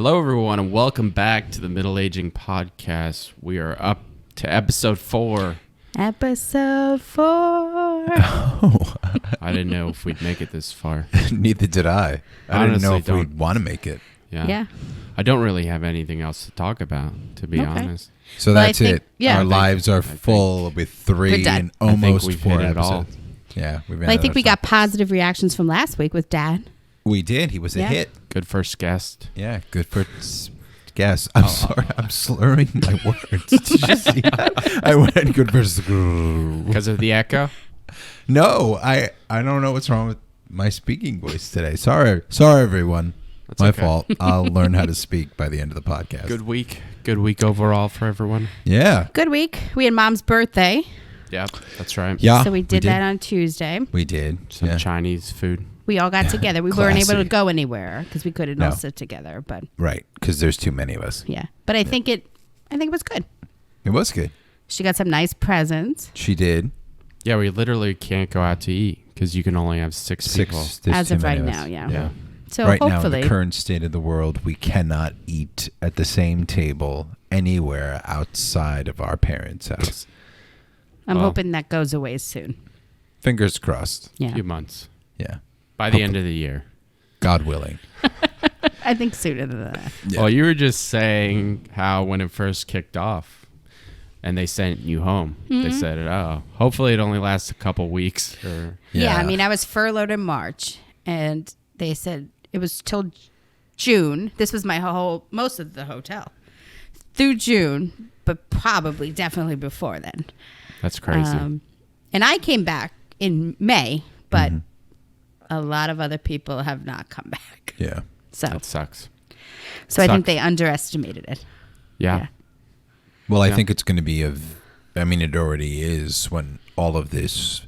Hello, everyone, and welcome back to the Middle Aging Podcast. We are up to episode 4. Episode 4. Oh. I didn't know if we'd make it this far. Neither did I. I didn't know if don't. we'd want to make it. Yeah. I don't really have anything else to talk about, to be honest. So Well, I that's think- it. yeah. Our lives are full with 3 We're done. and almost we've 4 hit it all. episodes. Yeah, we've Well, I think we got positive reactions from last week with Dad. We did. He was a Yeah. hit. Good first guest. Yeah, good for guess. I'm sorry. I'm slurring my words. Did you see that? I went good for. Because of the echo? No, I don't know what's wrong with my speaking voice today. Sorry, everyone. That's My okay. fault. I'll learn how to speak by the end of the podcast. Good week. Good week overall for everyone. Yeah. Good week. We had Mom's birthday, Yep, that's right. Yeah. so we did that on Tuesday. We did. Some yeah. Chinese food. We all got together. We weren't able to Classy. go anywhere because we couldn't all No. sit together. But Right, because there's too many of us. yeah, but I think it was good. It was good. She got some nice presents. She did. Yeah, we literally can't go out to eat because you can only have 6 people. There's As too of many right us. now, yeah. Yeah. So right now, in hopefully, the current state of the world, we cannot eat at the same table anywhere outside of our parents' house. I'm Well- hoping that goes away soon. Fingers crossed. Yeah, Few months. Yeah. By the end of the year. God willing. I think sooner than that. Yeah. Well, you were just saying how when it first kicked off and they sent you home, they said, oh, hopefully it only lasts a couple weeks. Or Yeah, I mean, I was furloughed in March, and they said it was till June. This was most of the hotel through June, but probably definitely before then. That's crazy. And I came back in May, but a lot of other people have not come back. Yeah. So, That sucks. I think sucks. they underestimated it. Yeah. Well, I Yeah. think it's going to be it already is when all of this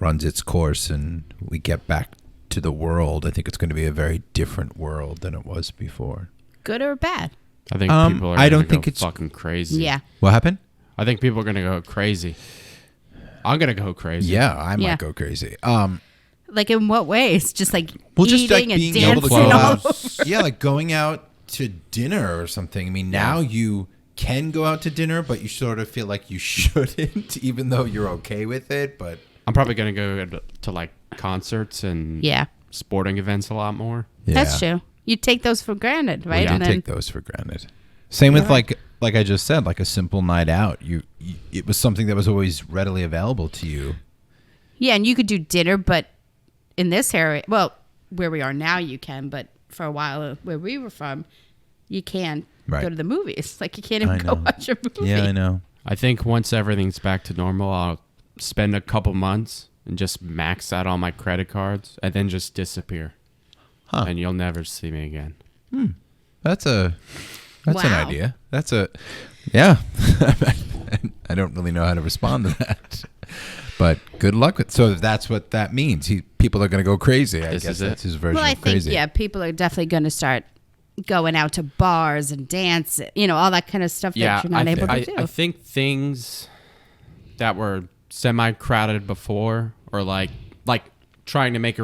runs its course and we get back to the world. I think it's going to be a very different world than it was before. Good or bad? I think people are I gonna don't think go it's- fucking crazy. Yeah. What happened? I think people are going to go crazy. I'm going to go crazy. Yeah, I might Yeah. go crazy. Like in what ways? Just like Just eating like and being able to dancing go all out. Yeah, like going out to dinner or something. I mean, now you can go out to dinner, but you sort of feel like you shouldn't, even though you're okay with it. But I'm probably going to go to like concerts and Yeah. sporting events a lot more. That's true. You take those for granted, right? We Yeah. do And then take those for granted. Same with like I just said, like a simple night out. You it was something that was always readily available to you. yeah, and you could do dinner, but in this area, well, where we are now, you can, but for a while where we were from, you can't Right. go to the movies. Like you can't even I go know. watch a movie. Yeah, I know. I think once everything's back to normal, I'll spend a couple months and just max out all my credit cards and then just disappear. Huh. And you'll never see me again. That's an Wow. idea. Yeah. I don't really know how to respond to that. But good luck with. So if that's what that means, people are going to go crazy. I This guess is it. that's his version Well, I of think, crazy. yeah, people are definitely going to start going out to bars and dancing, all that kind of stuff Yeah, that you're not able to do. I think things that were semi-crowded before, or like trying to make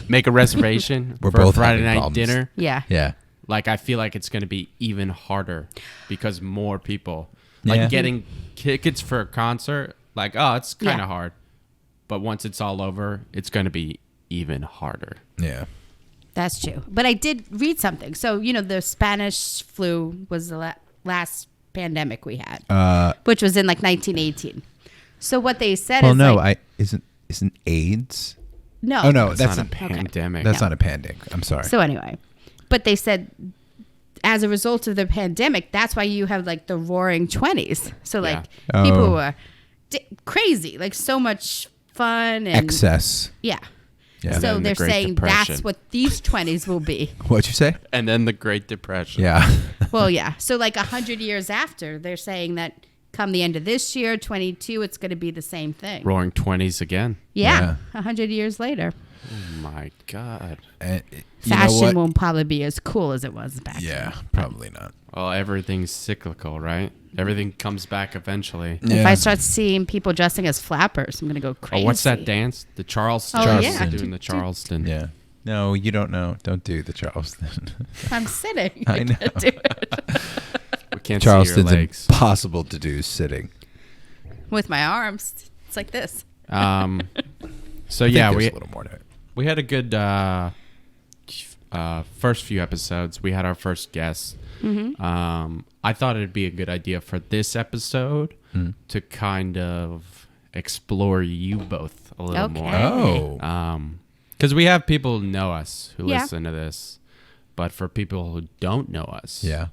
make a reservation We're for a both Friday having night problems. dinner. Yeah. Yeah. Like I feel like it's going to be even harder because more people Yeah. getting tickets for a concert. Like, oh, it's kind Yeah. of hard, but once it's all over, it's going to be even harder. Yeah. That's true. But I did read something. So, the Spanish flu was the last pandemic we had, which was in like 1918. So what they said Well, is no, like, isn't AIDS? no. Oh no, That's that's not a pandemic. That's No. not a pandemic. I'm sorry. So anyway, but they said as a result of the pandemic, that's why you have like the roaring 20s. So like Yeah. people Oh. were crazy, like so much fun and Excess. yeah. Yeah. And So then the they're Great saying Depression. that's what these 20s will be. What'd you say? And then the Great Depression. Yeah. Well, yeah. So like 100 years after, they're saying that come the end of this year, 22, it's going to be the same thing. Roaring 20s again. Yeah. 100 years later. Oh my God. And you know Fashion what? won't probably be as cool as it was back then. Yeah, probably not. Well, everything's cyclical, right? Everything comes back eventually. If I start seeing people dressing as flappers, I'm going to go crazy. Oh, what's that dance? The Charleston. Oh, Charleston. yeah. Doing the Charleston. Yeah. No, you don't know. Don't do the Charleston. I'm sitting. I know. can't do it. We can't see your Charleston's legs. impossible to do sitting. With my arms. It's like this. So I think yeah, there's a little more to it. we had a good first few episodes. We had our first guest. I thought it'd be a good idea for this episode to kind of explore you both a little Okay. more. Oh. Because we have people who know us who Yeah. listen to this, but for people who don't know us, Yeah.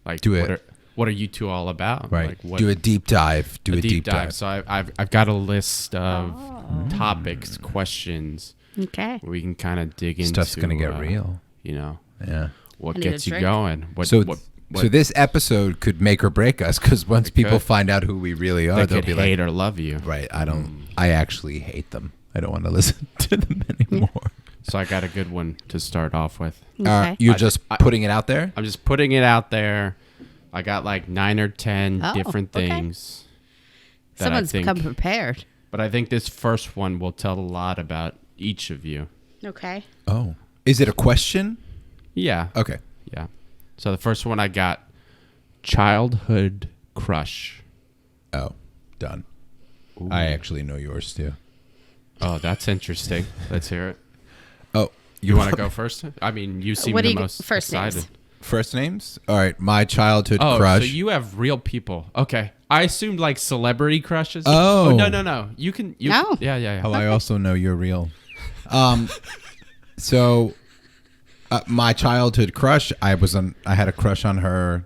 like Do what it. What are you two all about? Right. Like what, Do a deep dive. Do a deep dive. So I've got a list of topics, questions Okay. where we can kind of dig into. Stuff's gonna get real. You know Yeah. what I need a gets you drink. going. What, So, what so this episode could make or break us because once people could. find out who we really are, they they'll could be hate like, or love you. right, I actually hate them. I don't want to listen to them anymore. So I got a good one to start off with. Okay. You're I- just I- putting it out there? I'm just putting it out there. I got like 9 or 10 Oh, different okay. things. that I Someone's think- come prepared. But I think this first one will tell a lot about each of you. Okay. Oh. Is it a question? Yeah. Okay. Yeah. So the first one I got, childhood crush. Oh, done. I actually know yours too. Oh, that's interesting. Let's hear it. Oh, You want to go first? I mean, you seem What do the you- most first names? excited. First names? All right. My childhood Oh, crush. so you have real people. Okay. I assumed like celebrity crushes. Oh. No. You can. No. Yeah. Oh, I also know you're real. So, my childhood crush, I had a crush on her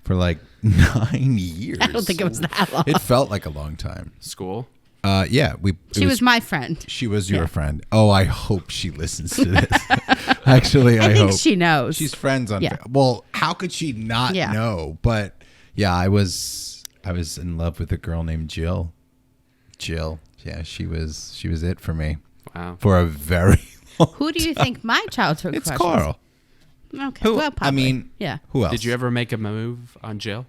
for like 9 years. I don't think it was that long. It felt like a long time. School. Yeah, She was my friend. She was your Yeah. friend. Oh, I hope she listens to this. Actually, I I think hope she knows. she's friends on. Yeah. Well, how could she not Yeah. know? But yeah, I was in love with a girl named Jill. Jill, yeah, she was it for me Wow. for a very long. Who do you think my childhood It's crush Carl. was? Okay. Who? Well, probably. I mean, yeah. who else? Did you ever make a move on Jill?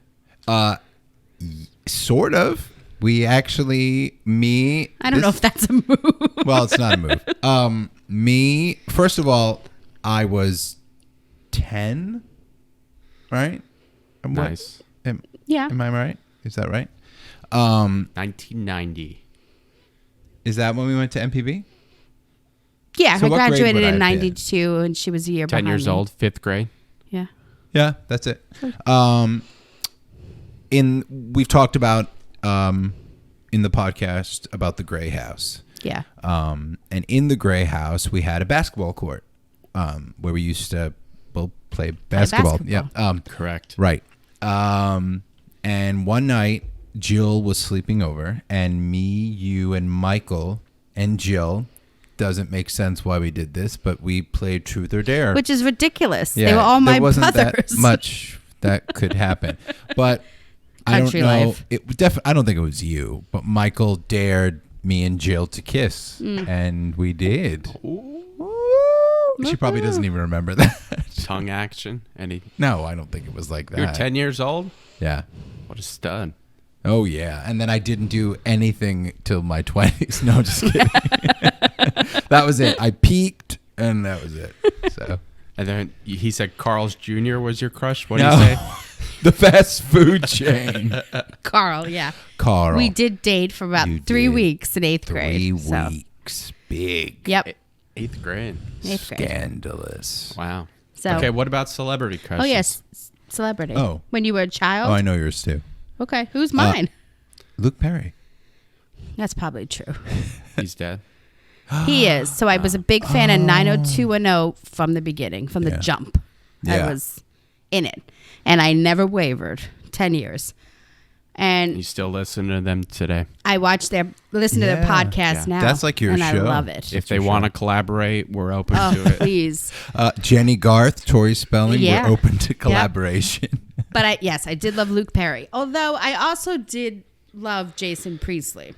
Sort of. We actually, me. I don't know if that's a move. Well, it's not a move. Me, first of all, I was 10, right? And what- Nice. Yeah. Am I right? Is that right? 1990. Is that when we went to MPB? Yeah. So I what grade graduated would I in have been? 92 and she was a year 10 behind years me. old, 5th grade. Yeah. Yeah, that's it. We've talked about in the podcast about the Gray House. Yeah. And in the Gray House, we had a basketball court where we used to play basketball. basketball. Yeah. Correct. Right. And one night, Jill was sleeping over, and me, you, and Michael and Jill. Doesn't make sense why we did this, but we played Truth or Dare. Which is ridiculous. Yeah, They were all my there wasn't brothers. that much that could happen, but I don't Country know. life. I don't think it was you, but Michael dared me and Jill to kiss, and we did. She probably doesn't even remember that. Tongue action. No, I don't think it was like that. You're 10 years old? Yeah. What a stud. Oh yeah, and then I didn't do anything till my 20s. No, just kidding. That was it. I peaked, and that was it. So And then he said Carl's Jr. was your crush? What did No. he say? the fast food chain, Carl, yeah. Carl. We did date for about You 3 did. weeks in 8th 3 grade. So. weeks. Big. Yep. 8th grade. 8th grade. Scandalous. Wow. So. Okay, what about celebrity crushes? Oh, yes. Celebrity. Oh. When you were a child? Oh, I know yours too. Okay. Who's mine? Luke Perry. That's probably true. He's dead. He is. So I was a big fan of 90210 from the beginning, from the Yeah. jump. Yeah. I was in it. And I never wavered. 10 years. And You still listen to them today. I listen to their Yeah. podcast Yeah. now. That's like your and show. I love it. If they want to collaborate, we're open Oh, to it. please. Jenny Garth, Tori Spelling. Yeah. We're open to collaboration. But I did love Luke Perry. Although I also did love Jason Priestley,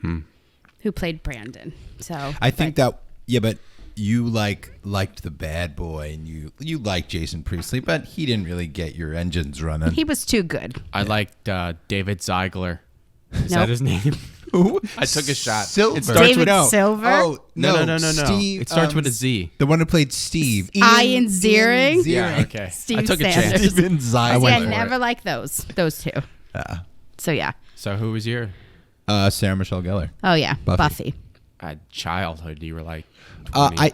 who played Brandon. So I think but you liked the bad boy, and you liked Jason Priestley, but he didn't really get your engines running. he was too good. I liked David Ziegler. Is Nope. that his name? Who? I took a shot. Silver. It starts David with Silver? Oh, no. Steve, It starts with a Z. The one who played Steve. Ian Ziering? Yeah, okay. Steve I took Sanders. a chance. Steven See, Zeidler. I went for never it. liked those two. So yeah. So who was your Sarah Michelle Gellar. Oh yeah, Buffy. Buffy. childhood? You were like 20.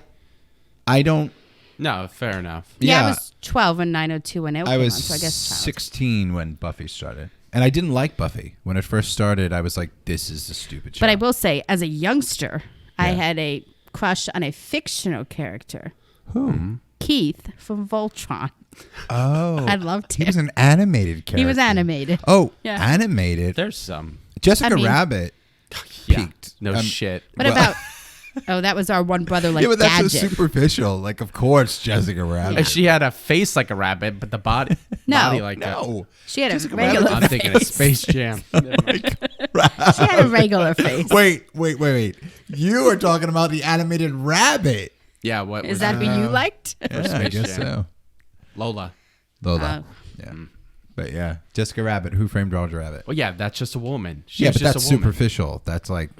I don't. No, fair enough. Yeah, Yeah. I was 12 when 90210 I came was on, so I guess child. 16 when Buffy started, and I didn't like Buffy when it first started. I was like, "This is a stupid show." But I will say, as a youngster, I Yeah. had a crush on a fictional character, Who? Keith from Voltron. Oh, I loved He him. was an animated character. He was animated. Oh, Yeah. animated. There's some. Jessica I mean- Rabbit Yeah. peaked. No shit. What Well- about? Oh, that was our one brother, like yeah, but that's so Gadget. superficial. Like, of course, Jessica Rabbit. And she had a face like a rabbit, but the body like No, She had a Jessica regular a. I'm face. thinking of Space Jam. Never mind. She had a regular face. wait. You are talking about the animated rabbit. Yeah, what Is was that who you liked? Yeah, I Space guess Jam. so. Lola? Lola. Oh. Yeah. But yeah, Jessica Rabbit. Who Framed Roger Rabbit? Well, yeah, that's just a woman. She Yeah, was but just that's a woman. superficial. That's like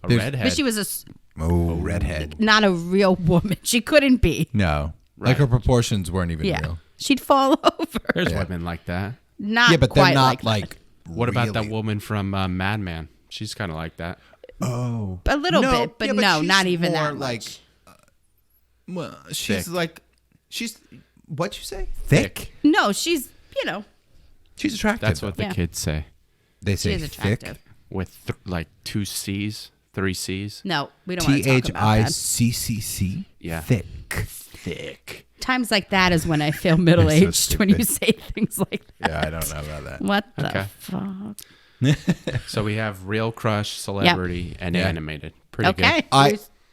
A there's- redhead. But she was redhead. not a real woman. She couldn't be. No, Right. like her proportions weren't even Yeah. real. She'd fall over. There's Yeah. women like that. Not Yeah, but quite they're not like like. What about that really- woman from Mad Men? She's kind of like that. Oh, a little No, bit, but yeah, no, she's not even more that like. much. Well, she's Thick. like, she's what'd you say? Thick. No, she's She's attractive. That's what the Yeah. kids say. they she say. is attractive. Thick. With like 2 C's, 3 C's. No, we don't want to talk about that. THICCC. Yeah. Thick. Thick. Times like that is when I feel middle You're aged so when you stupid. say things like that. Yeah, I don't know about that. What the Okay. fuck? So we have real crush, celebrity, and Yeah. animated. Pretty Okay.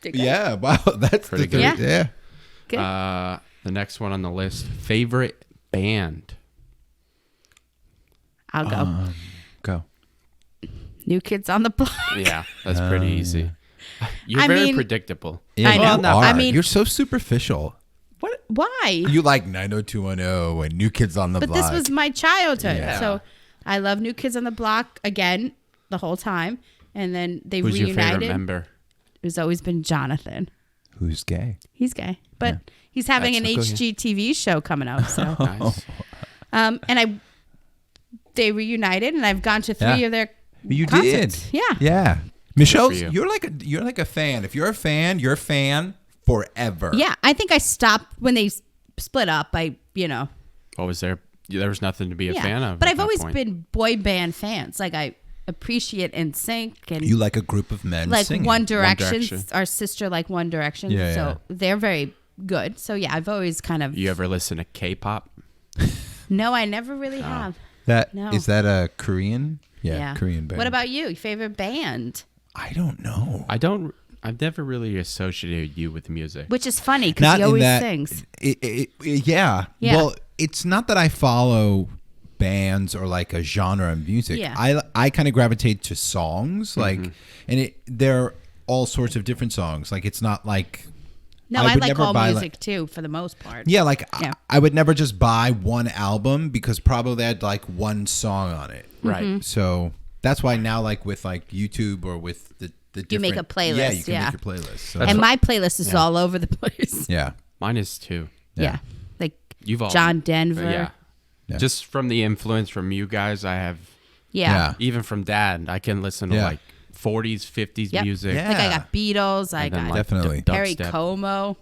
Yeah, wow, that's Pretty the good. three. Yeah. Good. good. The next one on the list, favorite band. I'll go. Go. New Kids on the Block. Yeah, that's pretty easy. You're I very mean- predictable. Yeah, I know. you I are. mean- You're so superficial. Why? You like 90210 and New Kids on the But Block. this was my childhood. Yeah. So I love New Kids on the Block again the whole time. And then they Who's your reunited. favorite member? It's always been Jonathan. Who's gay? He's gay, but he's having That's an okay. HGTV show coming up. So, Nice. and they reunited, and I've gone to 3 Yeah. of their You concerts. did. Yeah. Yeah. Michelle, you. you're like a fan. If you're a fan, you're a fan forever. Yeah, I think I stopped when they split up. What was there? There was nothing to be a Yeah. fan of. But at I've that always point. been boy band fans. Like I appreciate NSYNC and You like a group of men like singing. One Direction. Direction. Our sister like One Direction. Yeah, so yeah. they're very good. So yeah, I've always kind of You ever listen to K-pop? No, I never really have. No. Is that a Korean? Yeah, Korean band. What about you? Your favorite band? I don't know. I've never really associated you with music. Which is funny because Not he in always that. sings. Yeah. Yeah. Well, it's not that I follow bands or like a genre of music. Yeah. I kind of gravitate to songs, like, and they're all sorts of different songs. Like, it's not like. No, I I would like never all buy, music too, for the most part. Yeah, like Yeah. I would never just buy one album because probably they had like one song on it. Right. Mm-hmm. So that's why now, like with like YouTube or with the You make different- a playlist, Yeah, you can yeah. make your playlist. So And my playlist is all over the place. yeah, Mine is too. Yeah. Like You've all John Denver. Yeah. Yeah. Just from the influence from you guys, I have Yeah. even from Dad, I can listen to Yeah. like 40s, 50s Yep. music. Yeah. Like I got Beatles. I and then, got like, Definitely. Perry dubstep. Como.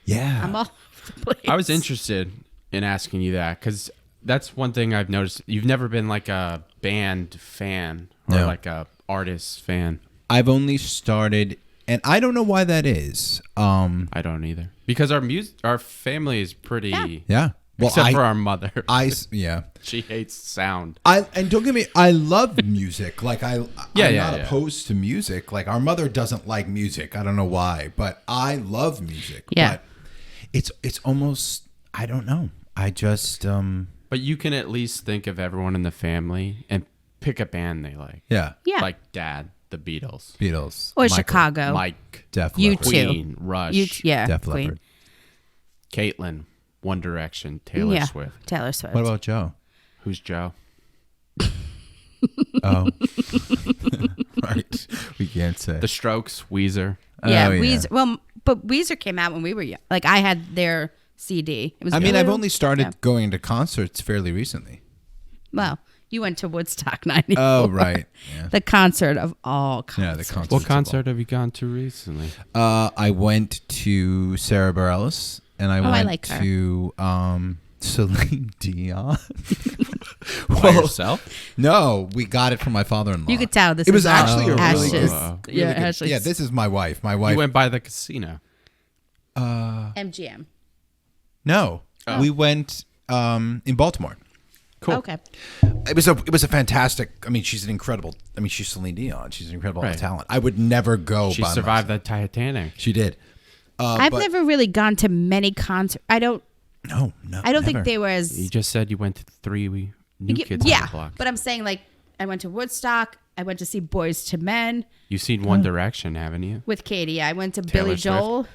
yeah. I'm all over the place. I was interested in asking you that because that's one thing I've noticed. You've never been like a band fan or No. like a artist fan. I've only started, and I don't know why that is. I don't either because our family is pretty. Yeah. Well, Except for our mother. yeah. She hates sound. And don't get me. I love music. Like I'm Yeah, not yeah. opposed to music. Like our mother doesn't like music. I don't know why, but I love music. Yeah. But it's almost. I don't know. I just But you can at least think of everyone in the family and pick a band they like. yeah. Yeah. Like Dad, the Beatles, Beatles or Michael, Chicago. Mike, Def You Leppard, too. Queen, Rush, Yeah. Def Queen. Leppard. Caitlin, One Direction, Taylor Yeah. Swift. Taylor Swift. What about Joe? Who's Joe? Oh, right. We can't say. The Strokes, Weezer. Yeah, Oh, yeah. Weezer. Well, but Weezer came out when we were young. Like I had their CD. It was. I mean, blue. I've only started Yeah. going to concerts fairly recently. Well, you went to Woodstock '94. Oh, right. Yeah. The concert of all Yeah, concerts. the concert. What concert have you gone to recently? I went to Sarah Bareilles, and I went like her. to Celine Dion. By yourself? No, we got it from my father-in-law. You could tell this It was is actually all a really Ash's. good- Yeah, really good- Ashley's yeah, this is my wife. My You wife. went by the casino. MGM. No, we went in Baltimore. Cool. Okay. It was a fantastic. I mean, she's an incredible. I mean, she's Celine Dion. She's an incredible Right. talent. I would never go. She by survived myself. the Titanic. She did. I've but- never really gone to many concerts. I don't No. think never. they were as You just said you went to 3 New Kids on yeah, the Block. but I'm saying like I went to Woodstock. I went to see Boys to Men You've seen One Direction, haven't you? with Katie. I went to Taylor Billy Swift. Joel.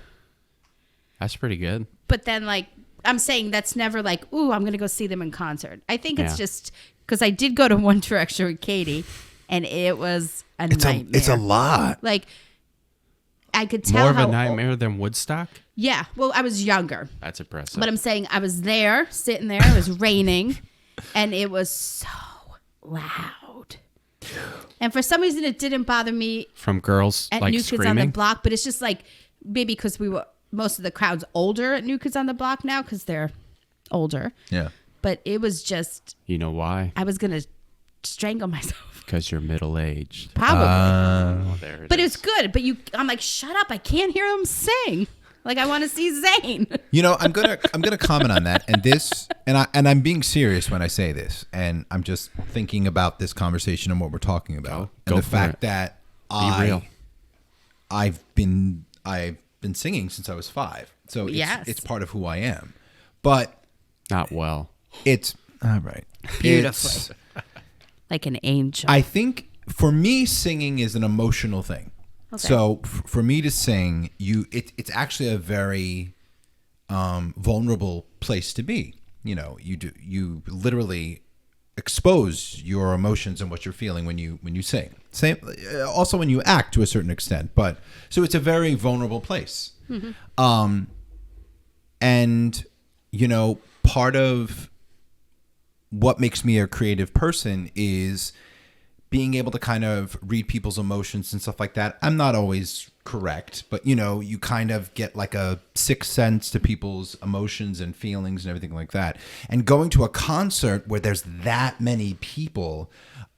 That's pretty good. But then like I'm saying that's never like, ooh, I'm gonna go see them in concert. I think it's Yeah. just because I did go to One Direction with Katie, and it was a nightmare. It's a lot. Like I could tell More of how a nightmare than Woodstock? Yeah, well, I was younger, That's impressive. but I'm saying I was there, sitting there. It was raining, and it was so loud. And for some reason, it didn't bother me From girls at like New Kids on the screaming? Block, but it's just like maybe because we were most of the crowd's older at New Kids on the Block now because they're older. Yeah. But it was just You know why? I was gonna strangle myself Because you're middle-aged. probably. Oh, there it but it is. was good. But I'm like, shut up! I can't hear them sing. Like I want to see Zayn. You know, I'm gonna comment on that, and I'm being serious when I say this, and I'm just thinking about this conversation and what we're talking about, Go and the for fact it. that real. I've been singing since I was 5, so Yes. it's part of who I am, but Not well. it's all right. Beautifully. Like an angel. I think for me, singing is an emotional thing. Okay. So for me to sing, it's actually a very vulnerable place to be. You know, you literally expose your emotions and what you're feeling when you sing. Same, also when you act to a certain extent. But so it's a very vulnerable place. Mm-hmm. And you know, part of what makes me a creative person is being able to kind of read people's emotions and stuff like that. I'm not always correct, but you know, you kind of get like a sixth sense to people's emotions and feelings and everything like that. And going to a concert where there's that many people,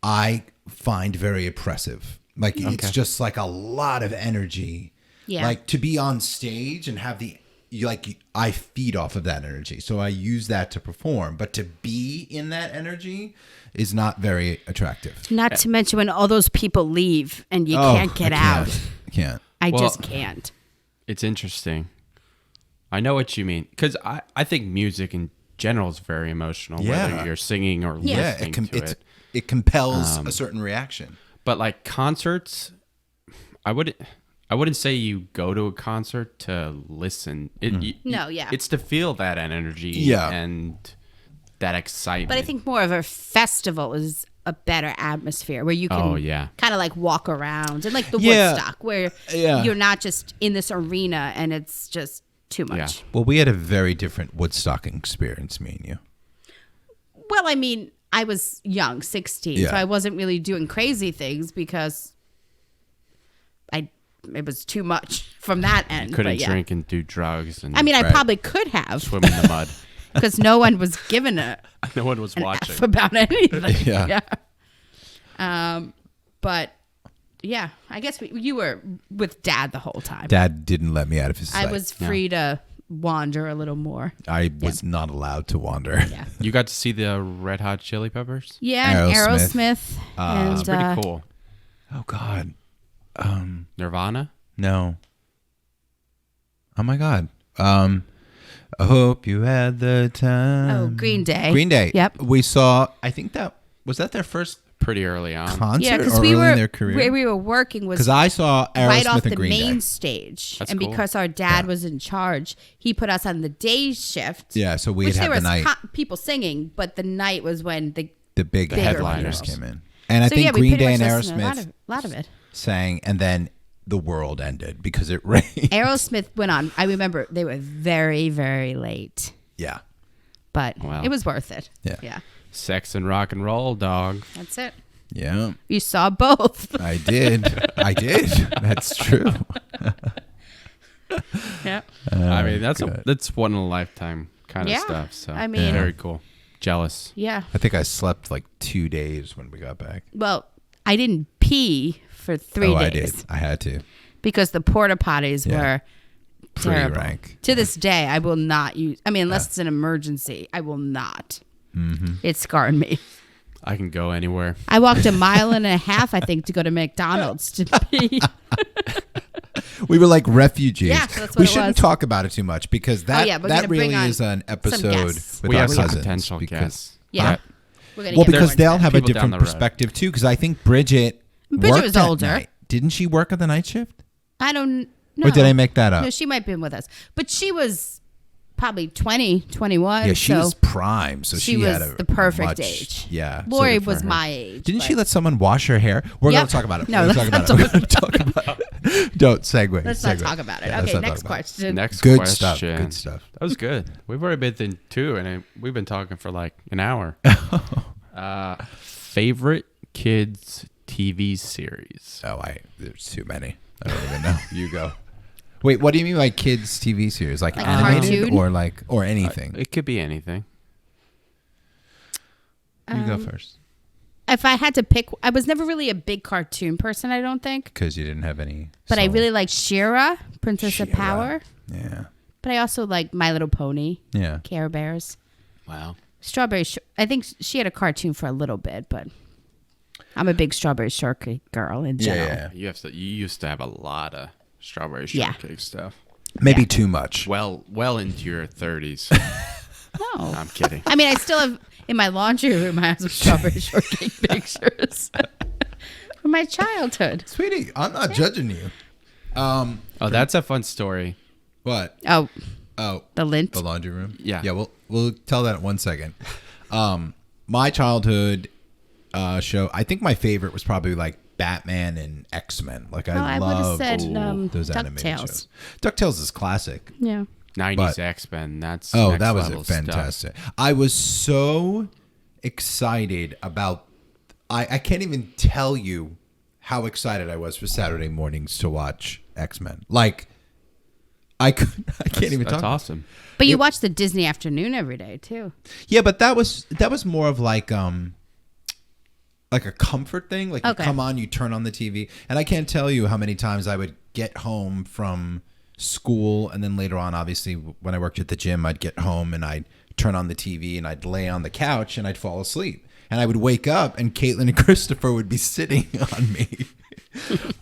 I find very oppressive. Like it's just like a lot of energy. Yeah. Like to be on stage and have I feed off of that energy. So I use that to perform, but to be in that energy is not very attractive. Not to mention when all those people leave and you can't get out. I can't. I Well, just can't. It's interesting. I know what you mean. Because I think music in general is very emotional, Yeah. whether you're singing or Yeah, listening to it. it compels a certain reaction. But like concerts, I wouldn't say you go to a concert to listen. No, yeah. It's to feel that energy Yeah. and that excitement. But I think more of a festival is a better atmosphere where you can Oh, yeah. kind of like walk around and like the Yeah. Woodstock where Yeah. you're not just in this arena and it's just too much. Yeah. Well, we had a very different Woodstocking experience, me and you. Well, I mean, I was young, 16, Yeah. so I wasn't really doing crazy things because it was too much from that end. couldn't but yeah. drink and do drugs and I mean, I Right. probably could have swim in the mud. because no one was given an No one was watching. F about anything. Yeah. But yeah, I guess you were with Dad the whole time. Dad didn't let me out of his I sight. was free to wander a little more. I was not allowed to wander. Yeah. You got to see the Red Hot Chili Peppers? Yeah, and Aerosmith. Aerosmith. And, It's pretty cool. Oh God. Nirvana? No. Oh my God. I hope you had the time. Oh, Green Day. Green Day. Yep. We saw. I think that was that their first Pretty early on. concert Yeah, because or we early were in their career. where we were working was Because I saw Aerosmith right off and the Green main Day. stage, That's and cool. because our dad was in charge, he put us on the day shift. Yeah, so we'd which have there the was night. people singing, but the night was when the The big bigger headliners people. came in, and I so think yeah, we Green pretty Day and much listened to Aerosmith a lot of it. sang, and then the world ended because it rained. Aerosmith went on. I remember they were very, very late, Yeah. but Wow. it was worth it. Yeah. Sex and rock and roll, dog. That's it. Yeah. You saw both. I did. That's true. Yeah. I mean, that's God. that's one in a lifetime kind Yeah, of stuff. So I mean- very cool. Jealous. Yeah. I think I slept like 2 days when we got back. Well, I didn't pee for 3 days. I did. I had to. Because the porta potties Yeah. were Pretty terrible. rank. To this day, I will not use. I mean, unless it's an emergency, I will not. Mm-hmm. It scarred me. I can go anywhere. I walked a mile and a half, I think, to go to McDonald's to pee. We were like refugees. Yeah, that's what we it shouldn't was. talk about it too much because that yeah, we're that gonna bring really on is an some episode guests. with We our have some cousins. potential because- guests. Yeah. But We're gonna Well, get because more they'll into have a People down different the road. perspective too. Because I think Bridget worked was at older. night. Didn't she work at the night shift? that. I don't know. Or did I make that up? No, she might have been with us. But she was probably 20, 21. Yeah, she so was prime, so she she was had a the perfect much- age. Yeah, so Lori good for was her. my age. Didn't but she let someone wash her hair? We're Yep. going to talk about it. No, We're let's gonna not We're going to talk about it. Don't segue. Let's segue. not talk about it. Yeah, let's Okay, not next talk about it. question. Next Good question. stuff. Good stuff. That was good. We've already been in 2, and we've been talking for like an hour. Favorite kids TV series? Oh, there's too many. I don't even know. You go. Wait, what do you mean by kids TV series? Like Like animated cartoon? or anything? It could be anything. You go first. If I had to pick, I was never really a big cartoon person, I don't think. Because you didn't have any. But I soul. really like She-Ra, Princess of She-Ra. Power. Yeah. But I also like My Little Pony, Yeah. Care Bears. Wow. Strawberry I think she had a cartoon for a little bit, but I'm a big Strawberry Shortcake girl in general. Yeah. You used to have a lot of strawberry Yeah. shortcake stuff. Maybe Yeah. too much. Well into your 30s. No. I'm kidding. I mean, I still have in my laundry room, I have some Strawberry Shortcake pictures from my childhood. Sweetie, I'm not judging you. Oh, that's a fun story. What? Oh, Oh, the lint. the laundry room? Yeah. Yeah, we'll tell that in 1 second. My childhood show, I think my favorite was probably like Batman and X-Men. Like I would have love said those animated DuckTales. shows. DuckTales is classic. Yeah. 90s But- X-Men. That's Oh, next that was level stuff. fantastic. I was so excited about I can't even tell you how excited I was for Saturday mornings to watch X-Men. Like I can't even That's talk. awesome. But you watch the Disney afternoon every day too. Yeah, but that was more of like a comfort thing. Like Okay. you come on, you turn on the TV, and I can't tell you how many times I would get home from school, and then later on, obviously, when I worked at the gym, I'd get home and I'd turn on the TV and I'd lay on the couch and I'd fall asleep, and I would wake up and Caitlin and Christopher would be sitting on me.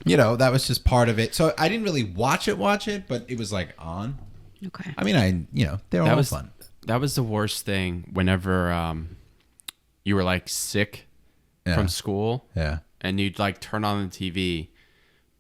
You know, that was just part of it. So I didn't really watch it, but it was like on. Okay. I mean, they're all fun. That was the worst thing whenever you were like sick Yeah. from school Yeah. and you'd like turn on the TV,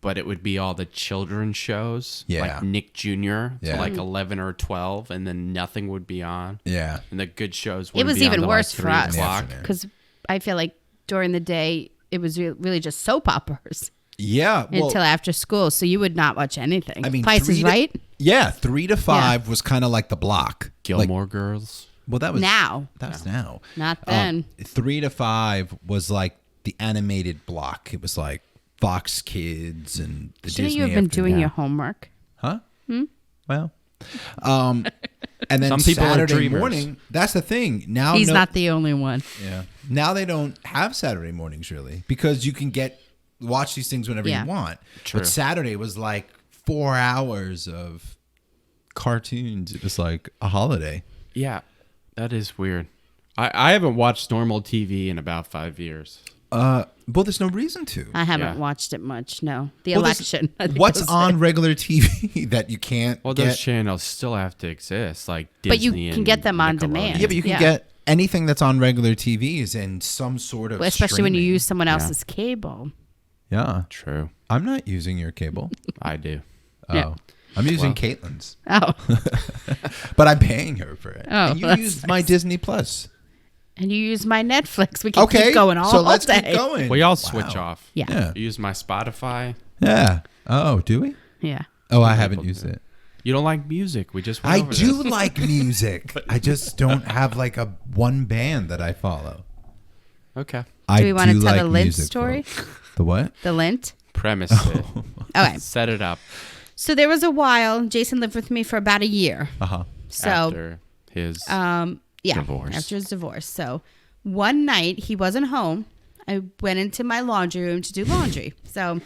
but it would be all the children's shows, Yeah. like Nick Jr. to Yeah. like 11 or 12, and then nothing would be on. Yeah. And the good shows would It was be even on worse like for us. 3 o'clock. Yeah. Because I feel like during the day it was really just soap operas Yeah. Well, until after school, so you would not watch anything. I mean, Price 3 is to- Right Yeah, 3 to 5 was kind of like the block. Gilmore Girls. Well, that was Now. That's now. Not then. 3 to 5 was like the animated block. It was like Fox Kids and the Shouldn't Disney. you have been afternoon. doing your homework? Huh? Well, and then Some people are Saturday dreamers. morning. That's the thing. Now He's not the only one. Yeah. Now they don't have Saturday mornings really because you can watch these things whenever Yeah. you want. True. But Saturday was like 4 hours of cartoons. It was like a holiday. Yeah, that is weird. I haven't watched normal TV in about 5 years. Well, there's no reason to. I haven't Yeah. watched it much. No, the Well, there's- election. I think What's was on it. regular TV that you can't Well, get? those channels still have to exist, like Disney But you can and get them on Nickelodeon. demand. Yeah, but you can Yeah. get anything that's on regular TV is in some sort of Well, especially when you streaming. use someone else's cable. Yeah. True, I'm not using your cable. I do. Oh. Yeah. I'm using Well. Caitlin's. Oh, But I'm paying her for it. Oh, And you that's use my Disney Plus. And you use my Netflix. We can Okay, keep going all so let's day. keep going. We all switch off. Yeah. Yeah. You use my Spotify. Yeah. Oh, do we? Yeah. Oh, I haven't used it. You don't like music. We just went I over do this. like music. I just don't have like a one band that I follow. Okay. I Do we want to tell like the lint music, story? folks. The what? The lint? Premise it. Okay. Set it up. So there was a while. Jason lived with me for about a year. Uh-huh. So After his divorce. after his divorce. So one night he wasn't home. I went into my laundry room to do laundry. So,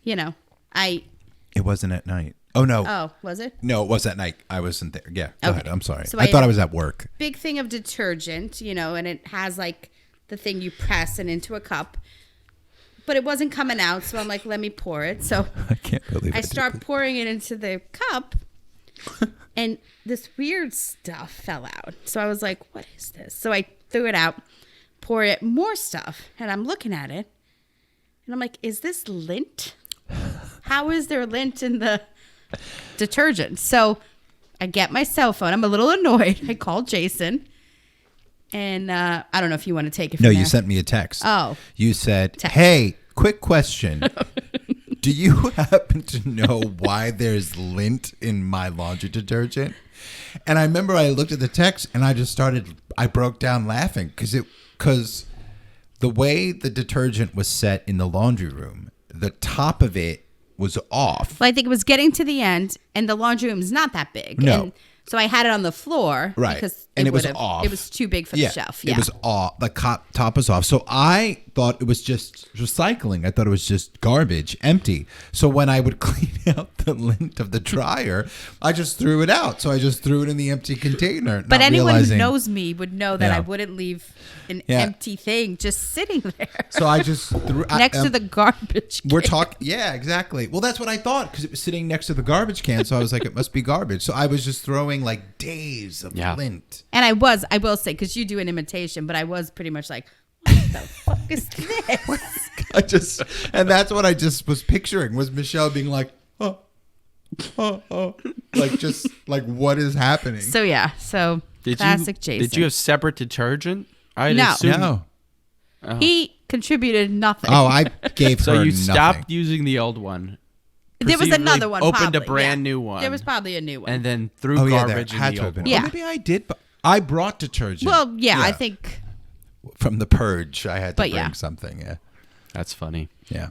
It wasn't at night. Oh, no. Oh, was it? No, it was at night. I wasn't there. Yeah, go Okay. ahead. I'm sorry. So I thought I was at work. Big thing of detergent, and it has like the thing you press and into a cup. But it wasn't coming out, so I'm like, let me pour it. So I can't believe I did start this. pouring it into the cup, and this weird stuff fell out. So I was like, what is this? So I threw it out, poured it, more stuff, and I'm looking at it, and I'm like, is this lint? How is there lint in the detergent? So I get my cell phone. I'm a little annoyed. I called Jason, and I don't know if you want to take it from No, there. you sent me a text. Oh. You said, Text. hey, quick question. Do you happen to know why there's lint in my laundry detergent? And I remember I looked at the text and I broke down laughing because the way the detergent was set in the laundry room, the top of it was off. Well, I think it was getting to the end, and the laundry room is not that big. No. And so I had it on the floor. Right. Because And it was would've- off. It was too big for the shelf. Yeah. It was off. The top was off. So I thought it was just recycling. I thought it was just garbage, empty. So when I would clean out the lint of the dryer, I just threw it out. So I just threw it in the empty container. But not anyone realizing- who knows me would know that Yeah. I wouldn't leave an Yeah. empty thing just sitting there So I just threw next to the garbage. We're can. talking. Yeah, exactly. Well, that's what I thought because it was sitting next to the garbage can. So I was like, it must be garbage. So I was just throwing like days of lint. And I will say, because you do an imitation, but I was pretty much like, what the fuck is this? And that's what I just was picturing was Michelle being like, like what is happening? So yeah, classic Jason. Did you have separate detergent? I No. assume. No. He contributed nothing. Oh, I gave So her you nothing. stopped using the old one. There was presumably another one. Opened probably, a brand yeah. new one. There was probably a new one. And then threw Oh yeah, there garbage had in to the have old been. one. Yeah. Or maybe I did, but I brought detergent. well, yeah, I think. from the purge, I had to But bring yeah. something. Yeah, That's funny. yeah,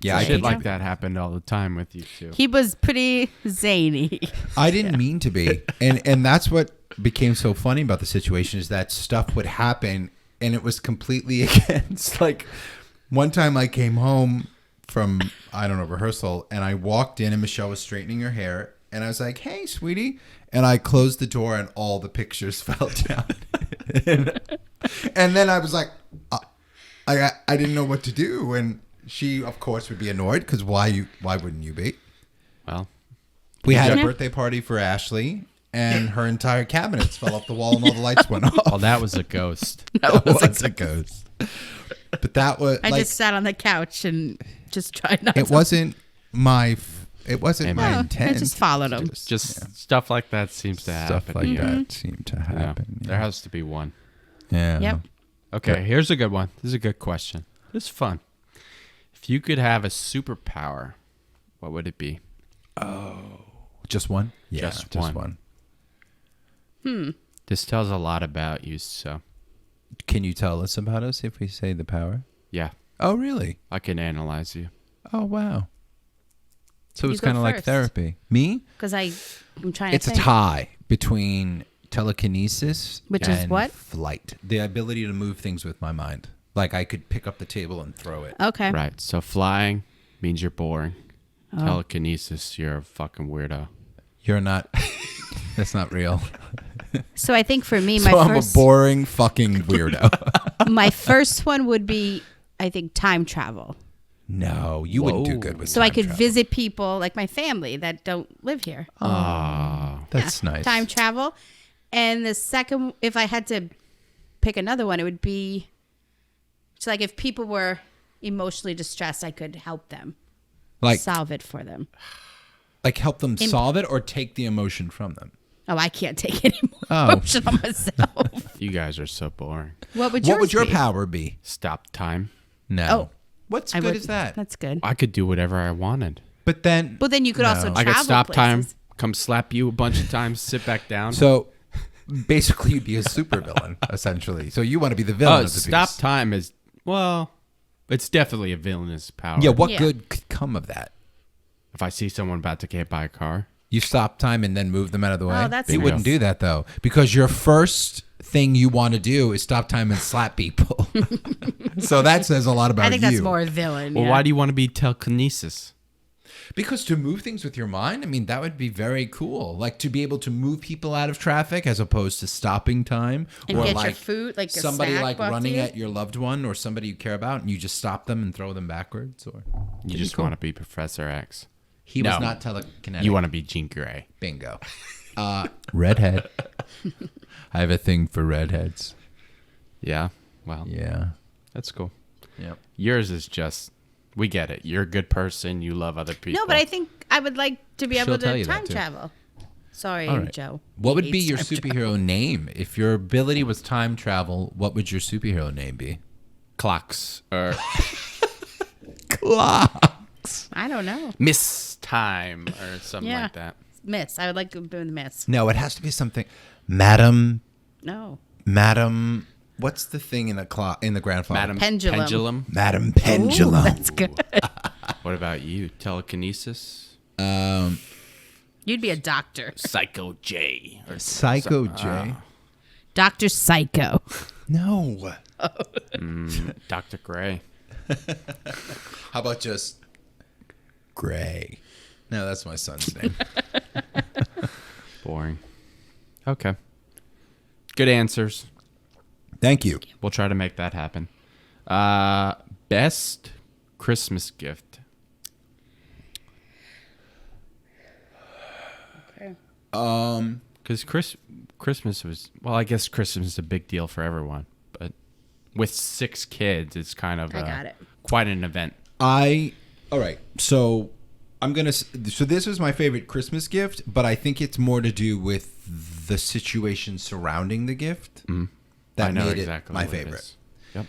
yeah. There Shit you like go. that happened all the time with you too. He was pretty zany. I didn't mean to be, and that's what became so funny about the situation is that stuff would happen, and it was completely against. Like one time, I came home from rehearsal, and I walked in, and Michelle was straightening her hair, and I was like, "Hey, sweetie," and I closed the door, and all the pictures fell down, and then I was like, I didn't know what to do, and she, of course, would be annoyed because why wouldn't you be? Well, We had a Yeah. birthday party for Ashley, and her entire cabinets fell off the wall, and all the lights went off. oh, that was a ghost. That was a ghost. But that was I like just sat on the couch and just tried not it to. wasn't my my No, intent. I just followed him. Just stuff like that seems to happen. Stuff like yeah. that seemed to Yeah. happen. There has to be one. Yeah. Yep. Okay, here's a good one. This is a good question. This is fun. If you could have a superpower, what would it be? Just one? Yeah, Just just one. one. This tells a lot about you, so Can you tell us about us if we say the power? yeah, Oh, really? I can analyze you. Oh, wow. So You it's go kind of like first. therapy. Me? Because I'm trying It's to a think. tie between telekinesis Which is and what? flight. The ability to move things with my mind. Like I could pick up the table and throw it. Okay. Right. So flying means you're boring. Oh. Telekinesis, you're a fucking weirdo. You're not. That's not real. So I think for me, So my I'm first a boring fucking weirdo. my first one would be, I think, time travel. No, you wouldn't do good with So I time could travel. visit people like my family that don't live here. Ah, That's nice. Time travel. And the second, if I had to pick another one, it would be, so like if people were emotionally distressed, I could help them, like solve it for them. help them solve it or take the emotion from them. Oh, I can't take any more Oh. emotion on myself. You guys are so boring. What would What would your be? power be? Stop time. No. Oh. What's I good would- as that? That's good. I could do whatever I wanted. But then, Well, then you could also No. I travel could stop time, places. come slap you a bunch of times, sit back down. so basically you'd be a supervillain, essentially. So you want to be the villain of the stop piece. time is, well, it's definitely a villainous power. Yeah, what Yeah. good could come of that? If I see someone about to get hit by a car, You stop time and then move them out of the way? Oh, that's you nice. wouldn't do that, though, because your first thing you want to do is stop time and slap people. So that says a lot about you. I think that's more villain. well, yeah. why do you want to be telekinesis? Because to move things with your mind, I mean, that would be very cool. Like to be able to move people out of traffic as opposed to stopping time. And or get your like food, like a somebody snack like brought to running you? at your loved one or somebody you care about and you just stop them and throw them backwards. Or You just want to be Professor X. he No. was not telekinetic. You want to be Jean Grey. Bingo. Redhead. I have a thing for redheads. Yeah. Well, Yeah. that's cool. Yep. Yours is just, we get it. You're a good person. You love other people. No, but I think I would like to be able She'll tell to you that, time too. travel. Sorry, All right. Joe. What would He be hates your time travel. superhero name? If your ability was time travel, what would your superhero name be? Clocks or Clocks. I don't know. Miss Time or something Yeah. like that. Miss. I would like to be the Miss. No, it has to be something. Madam, No. what's the thing in the clock in the grandfather? Madam Pendulum. Madam Ooh, Pendulum. that's good. What about you? Telekinesis? You'd be a doctor. Psycho J. Or Psycho J. Dr. Psycho. No. Dr. Gray. How about just Gray? No, that's my son's name. Boring. Okay. Good answers. Thank you. We'll try to make that happen. Best Christmas gift. Okay. Because Christmas was, well, I guess Christmas is a big deal for everyone. But with 6 kids, it's kind of I got it. quite an event. All right. So so this was my favorite Christmas gift, but I think it's more to do with the situation surrounding the gift. That I know made exactly it my what it favorite. is. Yep.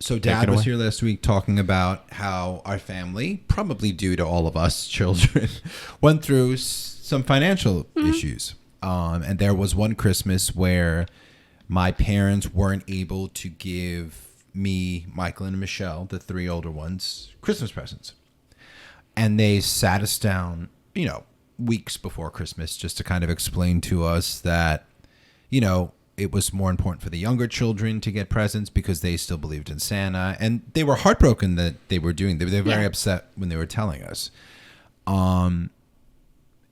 So Take Dad it was away. here last week talking about how our family, probably due to all of us children, went through some financial issues. And there was one Christmas where my parents weren't able to give me, Michael, and Michelle, the 3 older ones, Christmas presents. And they sat us down, weeks before Christmas just to kind of explain to us that, it was more important for the younger children to get presents because they still believed in Santa. And they were heartbroken that they were doing that. They were very upset when they were telling us.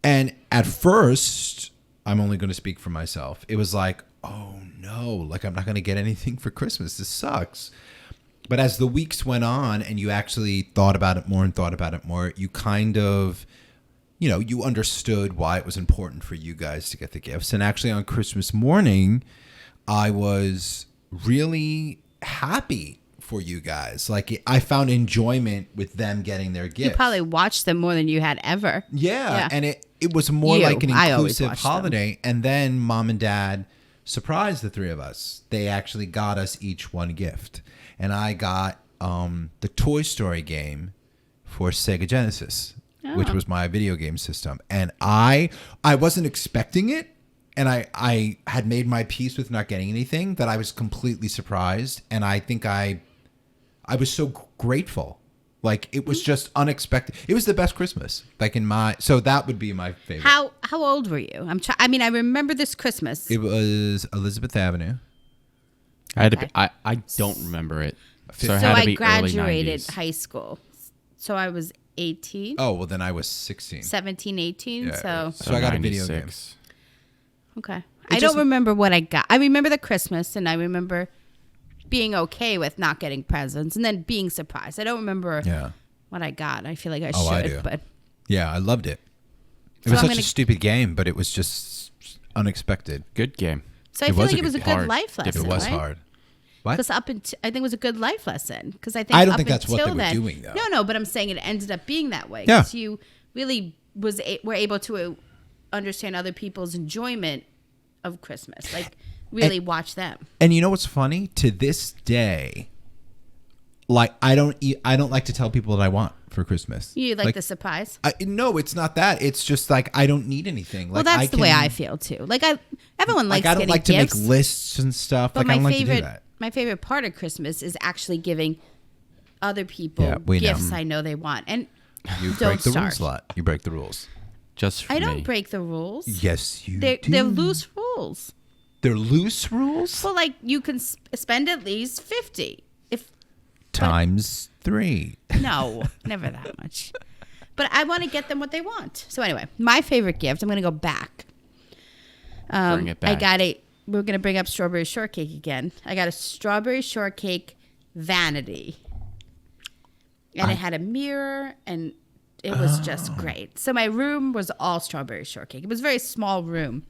And at first, I'm only going to speak for myself. It was like, oh no, like I'm not going to get anything for Christmas. This sucks. But as the weeks went on and you actually thought about it more, you kind of, you understood why it was important for you guys to get the gifts. And actually on Christmas morning, I was really happy for you guys. Like I found enjoyment with them getting their gifts. You probably watched them more than you had ever. Yeah. And it was more You. like an I always inclusive watched them. holiday. And then Mom and Dad surprised the 3 of us. They actually got us each one gift. And I got the Toy Story game for Sega Genesis, which was my video game system. And I wasn't expecting it. And I had made my peace with not getting anything that I was completely surprised. And I think I was so grateful. Like it was just unexpected. It was the best Christmas. Like so that would be my favorite. How old were you? I remember this Christmas. It was Elizabeth Avenue. I had to Okay. be, I don't remember it. So So it had to I be early graduated 90s. high school. So I was 18, Oh, well then I was 16. 17, 18. Yeah. So, So I got a video game. 96. okay. I just- don't remember what I got. I remember the Christmas and I remember being okay with not getting presents and then being surprised. I don't remember Yeah. what I got. I feel like I Oh, I should, do. but Yeah, I loved it. It So was I'm such a gonna- stupid game, but it was just unexpected. Good game. so I It feel was like a it was a good good hard life lesson. It was right? hard. What? Because I think it was a good life lesson. Because I think I don't up think that's what they until were then- doing, though. No, but I'm saying it ended up being that way. Yeah. Because you really were able to understand other people's enjoyment of Christmas. Like really watch them. And you know what's funny? To this day, like I don't like to tell people what I want for Christmas. You like the surprise? No, it's not that. It's just like I don't need anything. Well, like, that's the way I feel too. Like everyone likes I don't getting like to gifts, make lists and stuff. but Like I don't like to do that. my favorite part of Christmas is actually giving other people we know. gifts I know they want. And You don't break the start. rules a lot. You break the rules. Just for I don't me. break the rules. Yes, you They're do. loose rules. They're loose rules. Well, like you can spend at least 50. If Times 3. no, never that much. But I want to get them what they want. So anyway, my favorite gift. I'm going to go back. Bring it back. We're going to bring up strawberry shortcake again. I got a strawberry shortcake vanity, and it had a mirror, and it was just great. So my room was all strawberry shortcake. It was a very small room,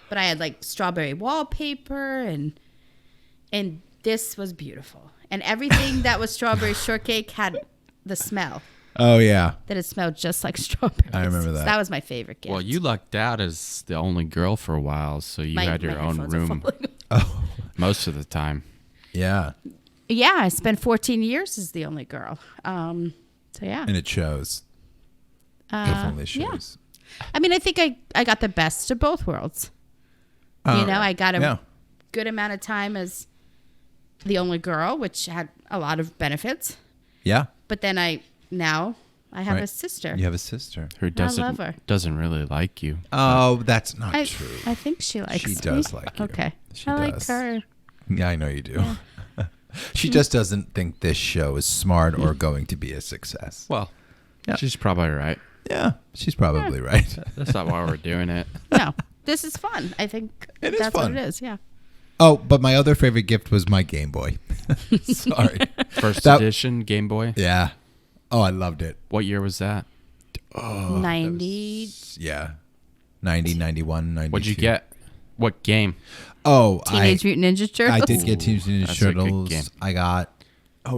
but I had like strawberry wallpaper, and this was beautiful. And everything that was strawberry shortcake had the smell. Oh yeah. That it smelled just like strawberries. I remember that. So that was my favorite gift. Well, you lucked out as the only girl for a while, so you had your own headphones are room falling. Oh most of the time. yeah. Yeah, I spent 14 years as the only girl. So yeah. And it shows. Definitely shows. I mean, I think I got the best of both worlds. I got a good amount of time as the only girl, which had a lot of benefits. Yeah. But then I have a sister. You have a sister. Who love her. doesn't really like you. Oh, that's not I true. I think she likes She me. does like you. Okay. She I does. like her. Yeah, I know you do. She just doesn't think this show is smart or going to be a success. Well, Yeah. she's probably right. Yeah, she's probably right. That's not why we're doing it. No, this is fun. I think It is that's fun. what it is. Yeah. Oh, but my other favorite gift was my Game Boy. Sorry. First That- edition Game Boy. Yeah. Oh, I loved it. What year was that? 90. Yeah. 90, 91, 92. What'd you get? What game? Oh, Teenage Mutant Ninja Turtles. I did get Teenage Mutant That's a good Turtles. game. I got